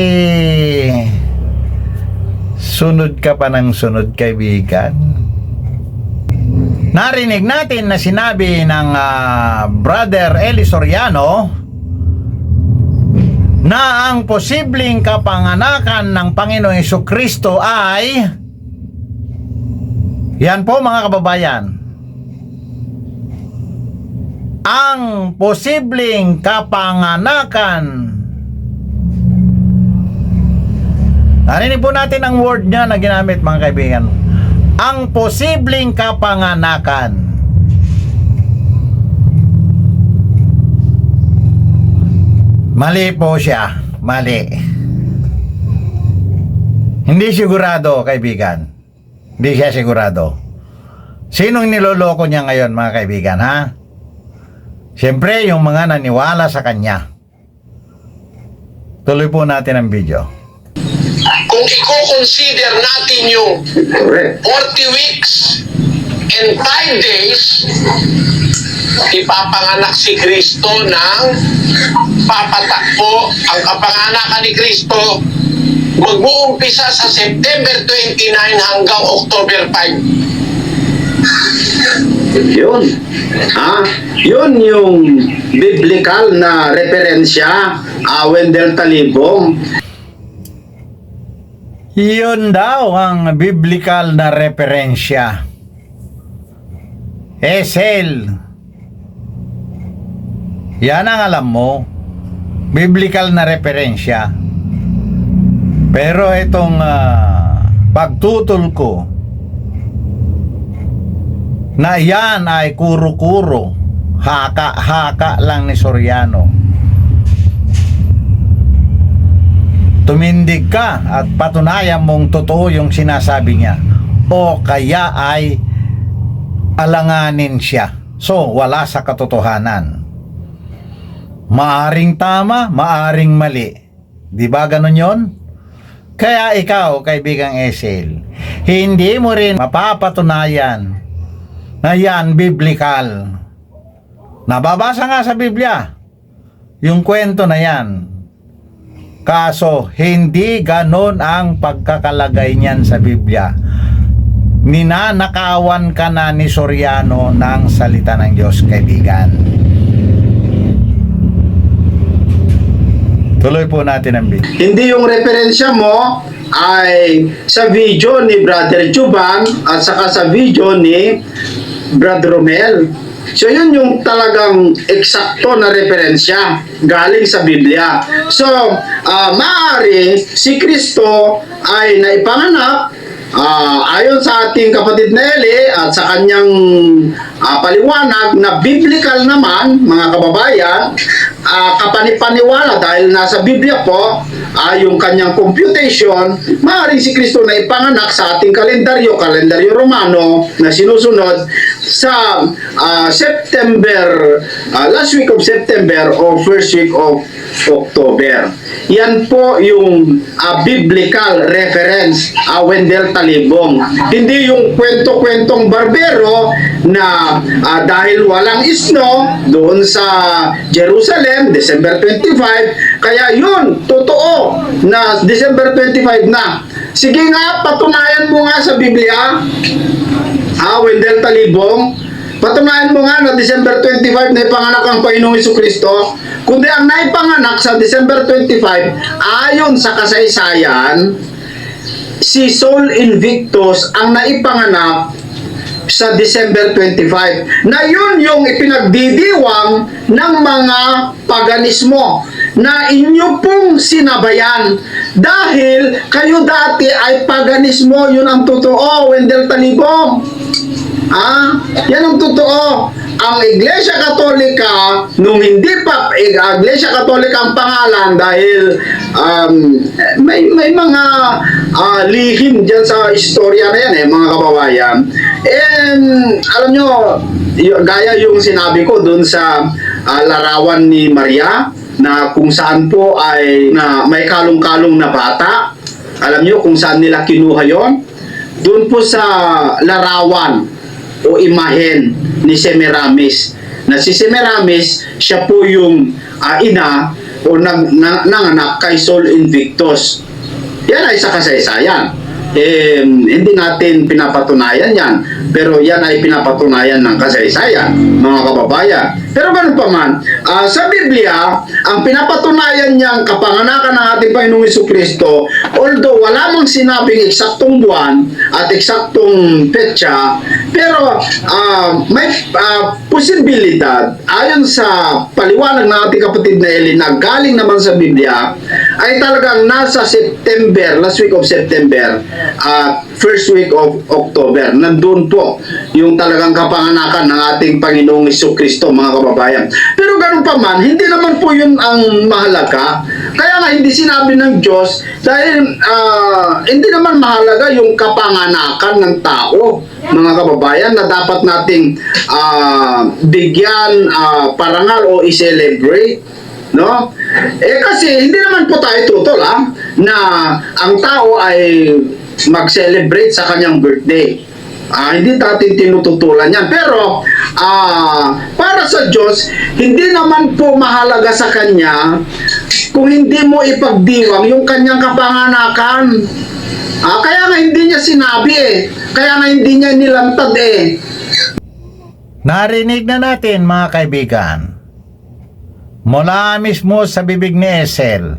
sunod ka pa ng sunod, kaibigan. Narinig natin na sinabi ng Brother Eli Soriano na ang posibleng kapanganakan ng Panginoong Jesucristo ay, yan po mga kababayan, ang posibleng kapanganakan. Narinig po natin ang word niya na ginamit, mga kaibigan. Ang posibleng kapanganakan. Mali po siya. Mali. Hindi sigurado, kaibigan. Hindi siya sigurado. Sinong niloloko niya ngayon, mga kaibigan, ha? Siyempre, yung mga naniwala sa kanya. Tuloy po natin ang video. Kung i-consider natin yung Correct. 40 weeks and 5 days, ipapanganak si Kristo ng papatakbo ang kapanganakan ni Kristo mag-uumpisa sa September 29 hanggang October 5. Yun. Yun yung biblical na referensya, Wendell Talibong. Yun daw ang biblical na referensya. Esel. Yan ang alam mo. Biblical na referensya. Pero itong pagtutol ko na yan ay kuro-kuro, haka-haka lang ni Soriano. Tumindig ka at patunayan mong totoo yung sinasabi niya, o kaya ay alanganin siya. So, wala sa katotohanan. Maaring tama, maaring mali. Di ba ganun yon? Kaya ikaw, kaibigang Esel, hindi mo rin mapapatunayan na yan biblical. Nababasa nga sa Biblia yung kwento na yan. Kaso, hindi ganon ang pagkakalagay niyan sa Biblia. Ninanakawan ka na ni Soriano ng salita ng Diyos, kaibigan. Tuloy po natin ang video. Hindi yung referensya mo ay sa video ni Brother Juban at saka sa video ni Brother Romel. So yun yung talagang eksakto na referensya galing sa Biblia. So maaari si Kristo ay naipanganak ayon sa ating kapatid na Eli at sa kanyang paliwanag na biblical naman, mga kababayan, kapanipaniwala dahil nasa Biblia po yung kanyang computation, maaaring si Kristo na ipanganak sa ating kalendaryo Romano na sinusunod sa September, last week of September o first week of October. Yan po yung biblical reference, Wendell Talibong. Hindi yung kwento-kwentong barbero na dahil walang snow doon sa Jerusalem, December 25, kaya yun, totoo na December 25 na. Sige nga, patunayan mo nga sa Biblia, Wendell Talibong, patunayan mo nga na December 25 na ipanganak ang Panginoong Jesucristo. Kundi ang naipanganak sa December 25, ayon sa kasaysayan, si Sol Invictus ang naipanganak sa December 25. Na yun yung ipinagdidiwang ng mga paganismo na inyo pong sinabayan. Dahil kayo dati ay paganismo, yun ang totoo, Wendell Talibong. Yan ang totoo. Ang Iglesia Katolika, nung hindi pa Iglesia Katolika ang pangalan dahil may mga lihim dyan sa istorya na yan mga kababayan. And alam nyo, gaya yung sinabi ko dun sa larawan ni Maria, na kung saan po ay na may kalong-kalong na bata. Alam nyo kung saan nila kinuha yon? Doon po sa larawan o imahen ni Semiramis. Na si Semiramis, siya po yung ina o nanganak kay Sol Invictus. Yan ay sa kasaysayan. Hindi natin pinapatunayan yan, pero yan ay pinapatunayan ng kasaysayan, mga kababayan. Pero ganun pa man, sa Biblia, ang pinapatunayan niyang kapanganakan ng ating Panginoong Jesucristo, although wala mang sinabing eksaktong buwan at eksaktong petsa, pero may posibilidad, ayon sa paliwanag ng ating kapatid na Eli, na galing naman sa Biblia, ay talagang nasa September, last week of September, first week of October. Nandun po yung talagang kapanganakan ng ating Panginoong Jesucristo, mga kababayan. Pero ganun pa man, hindi naman po yun ang mahalaga. Kaya nga hindi sinabi ng Diyos dahil hindi naman mahalaga yung kapanganakan ng tao, mga kababayan, na dapat nating bigyan parangal o i-celebrate. No? Kasi hindi naman po tayo tutol na ang tao ay mag-celebrate sa kanyang birthday. Hindi natin tinututulan yan. Pero para sa Diyos, hindi naman po mahalaga sa Kanya kung hindi mo ipagdiwang yung kanyang kapanganakan. Kaya nga hindi niya sinabi kaya nga hindi niya nilantad Narinig na natin mga kaibigan, mula mismo sa bibig ni Esel,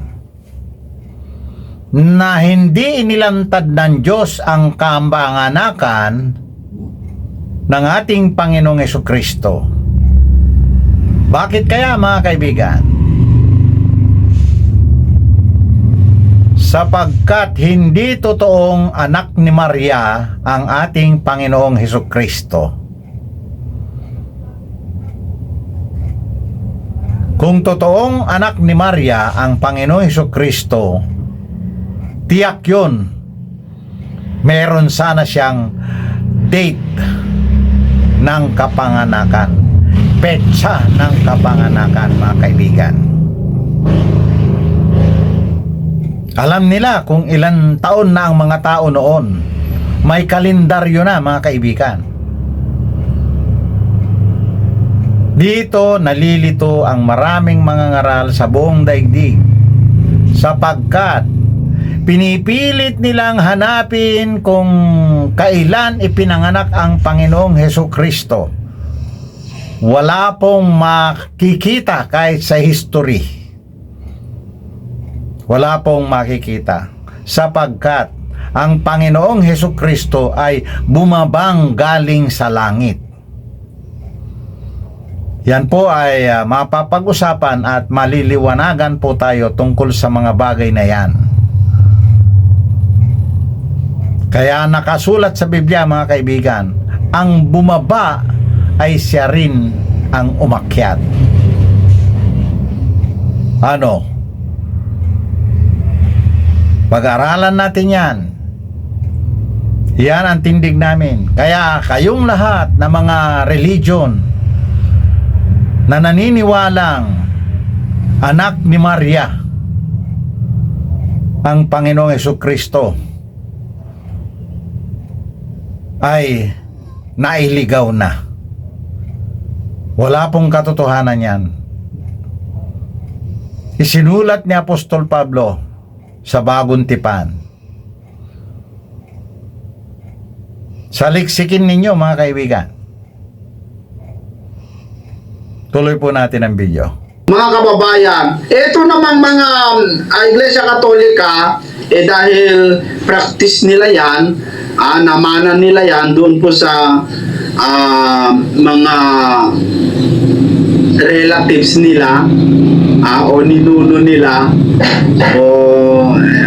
na hindi inilantad ng Diyos ang kapanganakan ng ating Panginoong Jesucristo. Bakit kaya mga kaibigan? Sapagkat hindi totoong anak ni Maria ang ating Panginoong Jesucristo. Kung totoong anak ni Maria ang Panginoong Jesucristo, tiyak yun, meron sana siyang date ng kapanganakan, petsa ng kapanganakan, mga kaibigan. Alam nila kung ilan taon na ang mga tao noon. May kalendaryo na, mga kaibigan. Dito nalilito ang maraming mga ngaral sa buong daigdig, sapagkat pinipilit nilang hanapin kung kailan ipinanganak ang Panginoong Hesukristo. Wala pong makikita kahit sa history. Wala pong makikita. Sapagkat ang Panginoong Hesukristo ay bumabang galing sa langit. Yan po ay mapapag-usapan at maliliwanagan po tayo tungkol sa mga bagay na yan. Kaya nakasulat sa Biblia, mga kaibigan, ang bumaba ay siya rin ang umakyat. Ano? Pag-aralan natin yan. Yan ang tindig namin. Kaya kayong lahat na mga religion na naniniwalang anak ni Maria ang Panginoong Hesukristo ay nailigaw na. Wala pong katotohanan yan. Isinulat ni Apostol Pablo sa Bagong Tipan. Saliksikin ninyo mga kaibigan. Tuloy po natin ang video. Mga kababayan, ito namang mga Iglesia Katolika, dahil practice nila yan, namana nila yan doon po sa mga relatives nila, o ninuno nila, o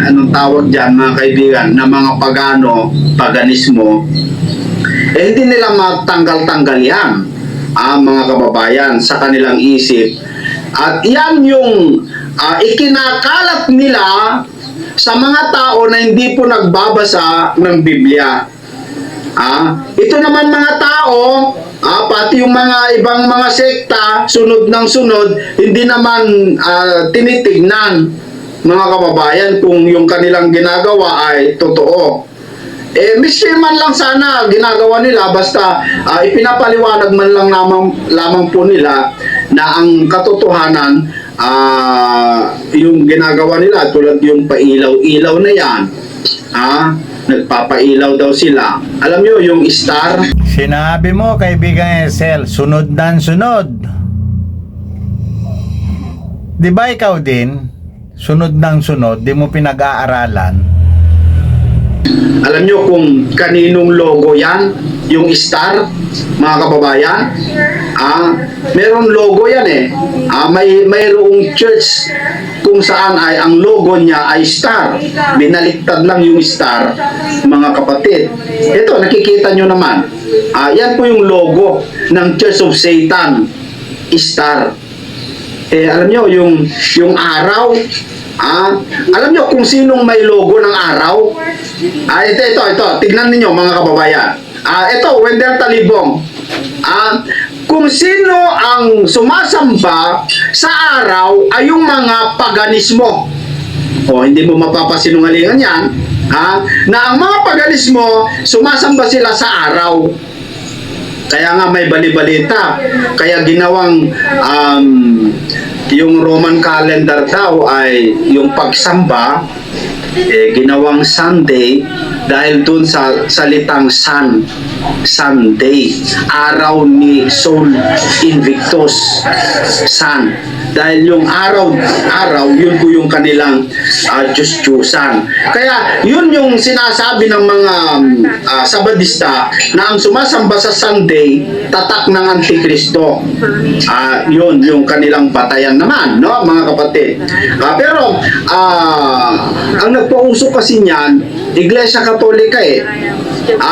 anong tawag dyan mga kaibigan, na mga pagano, paganismo, hindi nila matanggal-tanggal yan, mga kababayan, sa kanilang isip. At yan yung ikinakalat nila sa mga tao na hindi po nagbabasa ng Biblia. Ito naman mga tao, pati yung mga ibang mga sekta, sunod ng sunod, hindi naman tinitignan, mga kababayan, kung yung kanilang ginagawa ay totoo. Miski man lang sana ginagawa nila, basta ipinapaliwanag man lang lamang po nila na ang katotohanan, yung ginagawa nila, tulad yung pailaw-ilaw na yan, nagpapailaw daw sila. Alam nyo, yung star, Sinabi mo, kaibigan Esel, sunod ng sunod. Di ba ikaw din, sunod ng sunod, di mo pinag-aaralan? alam nyo kung kaninong logo yan, yung star, mga kababayan? Meron logo yan mayroong church kung saan ay ang logo niya ay star. Binaliktad lang yung star, mga kapatid. Ito, nakikita nyo naman. Yan po yung logo ng Church of Satan, star. Alam nyo, yung araw, alam nyo kung sinong may logo ng araw? Ito, tignan niyo mga kababayan. Ito, Wendell Talibong. Kung sino ang sumasamba sa araw ay yung mga paganismo. Hindi mo mapapasinungalingan yan. Na ang mga paganismo, sumasamba sila sa araw. Kaya nga may bali-balita. Kaya ginawang yung Roman calendar daw ay yung pagsamba, ginawang Sunday dahil dun sa salitang sun, Sunday, araw ni Sol Invictus, sun. Dahil yung araw, yun po yung kanilang Diyos-Diyusan. Kaya yun yung sinasabi ng mga Sabadista na ang sumasamba sa Sunday, tatak ng Antikristo. Yun yung kanilang batayan naman, no, mga kapatid. Pero ang nagpauso kasi niyan, Iglesia Katolika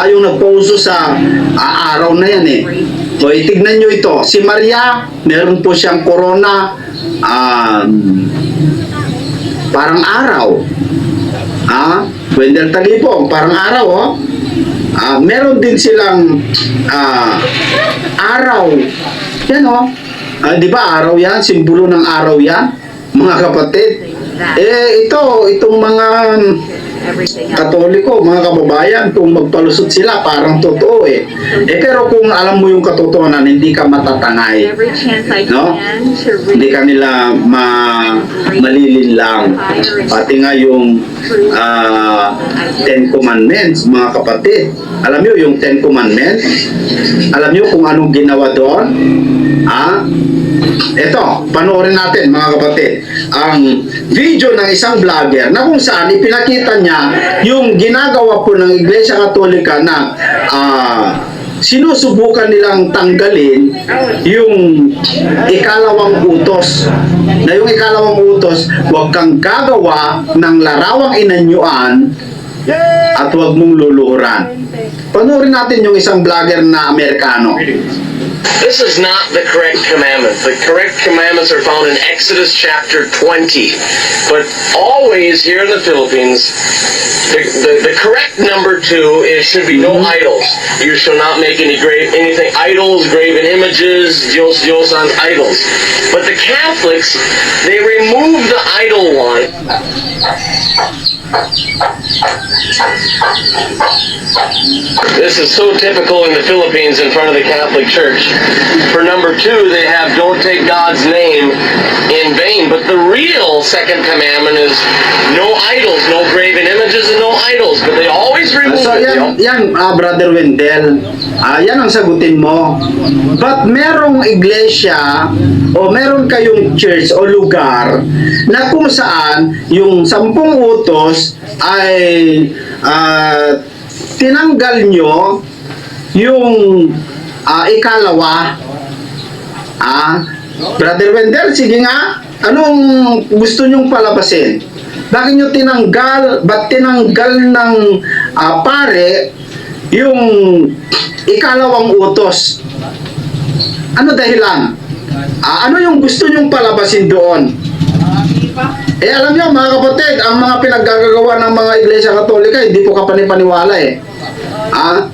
yung nagpauso sa araw na yan tignan nyo ito. Si Maria, meron po siyang corona, parang araw. Wendell Talibong, parang araw. Meron din silang araw. Yan di ba araw yan? Simbolo ng araw yan, mga kapatid. Itong mga Katoliko, mga kababayan, kung magpalusot sila, parang totoo pero kung alam mo yung katotohanan, hindi ka matatangay, no? Hindi ka nila malilinlang. Pati nga yung Ten Commandments, mga kapatid. Alam nyo yung Ten Commandments? Alam nyo kung anong ginawa doon? Ito, panoorin natin mga kapatid ang video ng isang vlogger na kung saan ipinakita niya yung ginagawa po ng Iglesia Katolika na sinusubukan nilang tanggalin yung ikalawang utos. Na yung ikalawang utos, huwag kang gagawa ng larawang inanyuan at huwag mong luluhuran. Panoorin natin yung isang vlogger na Amerikano. This is not the correct commandment. The correct commandments are found in Exodus chapter 20. But always here in the Philippines, the correct number 2 is should be no idols. You shall not make anything idols, graven images, Dios on idols. But the Catholics, they remove the idol one. This is so typical in the Philippines in front of the Catholic Church. For number 2, they have don't take God's name in vain. But the real second commandment is no idols, no graven images, and no idols. But they always remove So it. yan Brother Wendell, yan ang sagutin mo. But merong iglesia o meron kayong church o lugar na kung saan yung 10 utos ay tinanggal nyo yung ikalawa. Brother Wendell, sige nga, anong gusto nyong palabasin? Bakit nyo tinanggal, ba't tinanggal ng pare yung ikalawang utos? Ano dahilan? Ano yung gusto nyong palabasin doon? Alam nyo mga kapatid, ang mga pinaggagawa ng mga Iglesia Katolika, hindi po kapanipaniwala eh.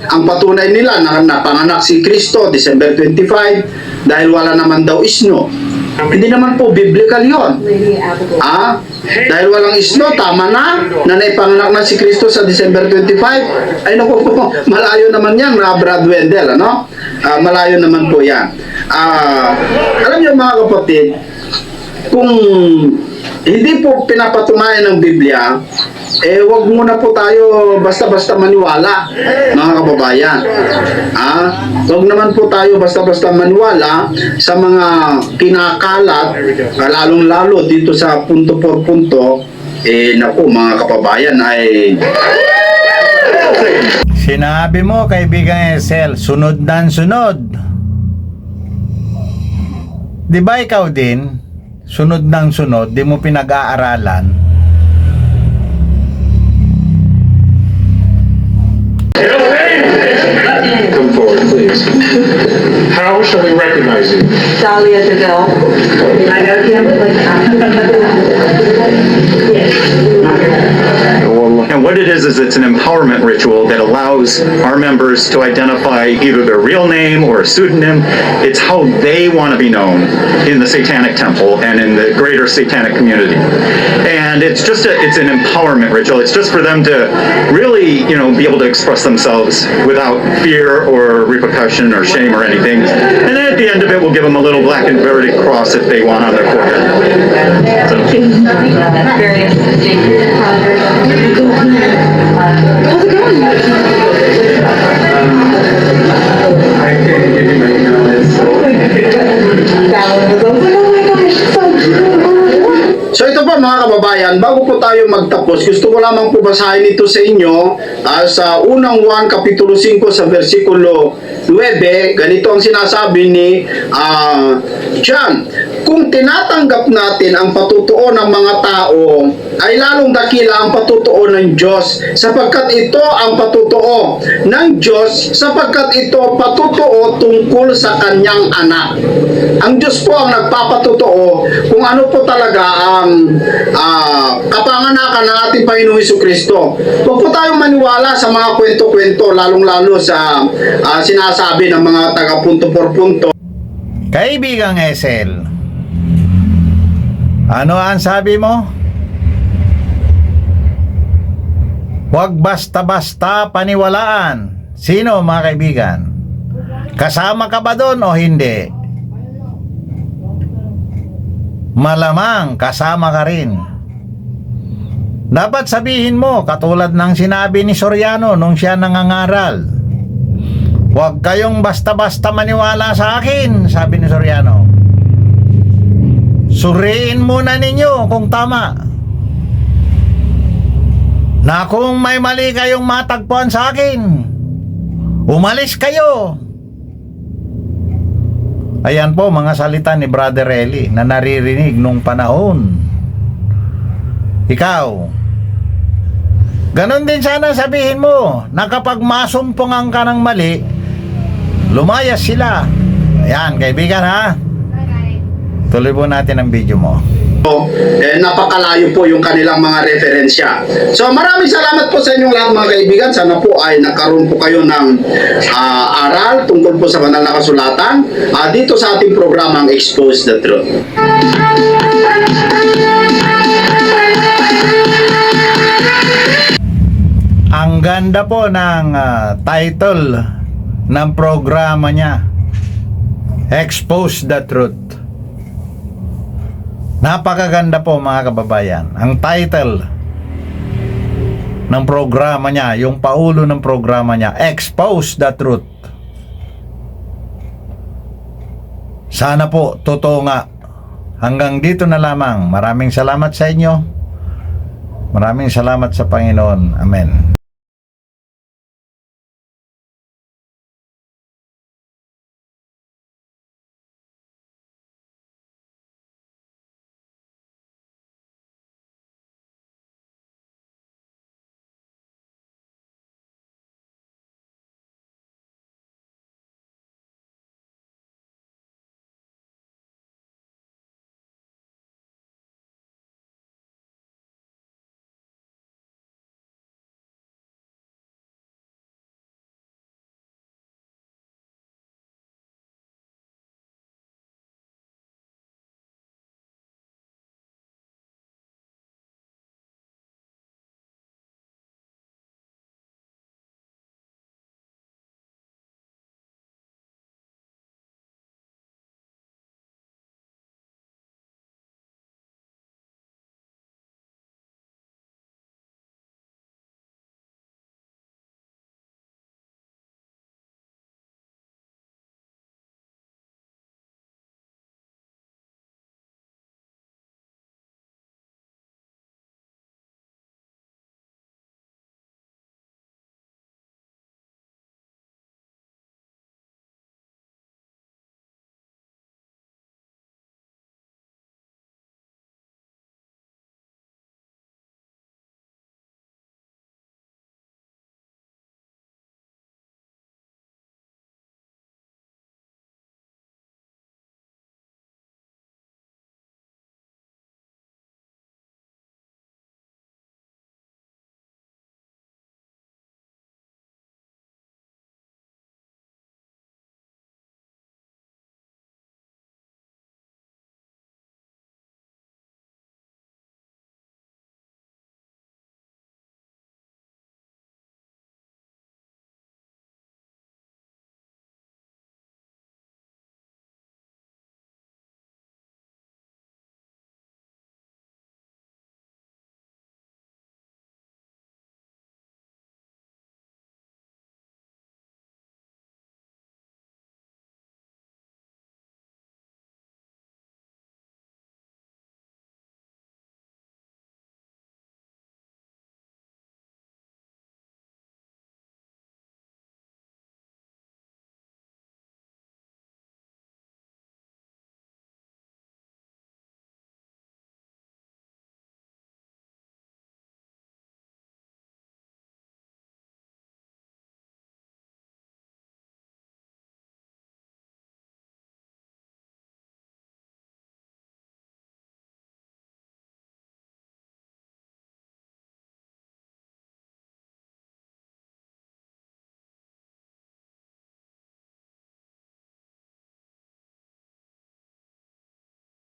Ang patunay nila na napanganak si Kristo December 25 dahil wala naman daw isno. Hindi naman po biblical yon. Dahil walang isno, tama na naipanganak na si Kristo sa December 25. Ay naku po, malayo naman yan na Brad Wendell, ano? Malayo naman po yan. Alam niyo mga kapatid, kung hindi po pinapatunayan ng Biblia, wag muna po tayo basta-basta maniwala, mga kababayan. Wag naman po tayo basta-basta maniwala sa mga kinakalat, lalong-lalo dito sa punto por punto. Naku, mga kababayan, ay... Sinabi mo, kaibigang Esel, sunod ng sunod. Di ba ikaw din? Sunod ng sunod, di mo pinag-aaralan. Come forward, please. How shall we recognize you? Dahlia Deville. I know him. And what it is it's an empowerment ritual that allows our members to identify either their real name or a pseudonym. It's how they want to be known in the Satanic Temple and in the greater Satanic community. And it's an empowerment ritual. It's just for them to really, be able to express themselves without fear or repercussion or shame or anything. And then at the end of it, we'll give them a little black and vertic cross if they want on their forehead. Various how's it going? So ito po mga kababayan, bago po tayo magtapos, gusto ko lamang po basahin ito sa inyo sa unang 1 Kapitulo 5 sa versikulo 9. Ganito ang sinasabi ni John: kung tinatanggap natin ang patutuo ng mga tao, ay lalong dakila ang patutuo ng Diyos, sapagkat ito ang patutuo ng Diyos, sapagkat ito patutuo tungkol sa kanyang anak. Ang Diyos po ang nagpapatutuo kung ano po talaga ang kapanganakan ng ating Panginoong Jesucristo. Huwag po tayong maniwala sa mga kwento-kwento, lalong-lalo sa sinasabi ng mga taga-punto por punto. Kaibigang Esel, ano ang sabi mo? Huwag basta-basta paniwalaan. Sino mga kaibigan? Kasama ka ba doon o hindi? Malamang kasama ka rin. Dapat sabihin mo, katulad ng sinabi ni Soriano nung siya nangangaral. Huwag kayong basta-basta maniwala sa akin, sabi ni Soriano. Suriin muna ninyo kung tama. Na kung may mali kayong matagpuan sa akin, umalis kayo. Ayan po mga salita ni Brother Eli na naririnig nung panahon. Ikaw, ganon din sana sabihin mo na kapag masumpungan ka ng mali, lumayas sila. Ayan, kaibigan ha. Tuloy po natin ang video mo. napakalayo po yung kanilang mga referensya. So maraming salamat po sa inyong lahat mga kaibigan. Sana po ay nagkaroon po kayo ng aral tungkol po sa banal na kasulatan dito sa ating programang Expose the Truth. Ang ganda po ng title ng programa niya, Expose the Truth. Napakaganda po mga kababayan. Ang title ng programa niya, yung paulo ng programa niya, Expose the Truth. Sana po, totoo nga. Hanggang dito na lamang. Maraming salamat sa inyo. Maraming salamat sa Panginoon. Amen.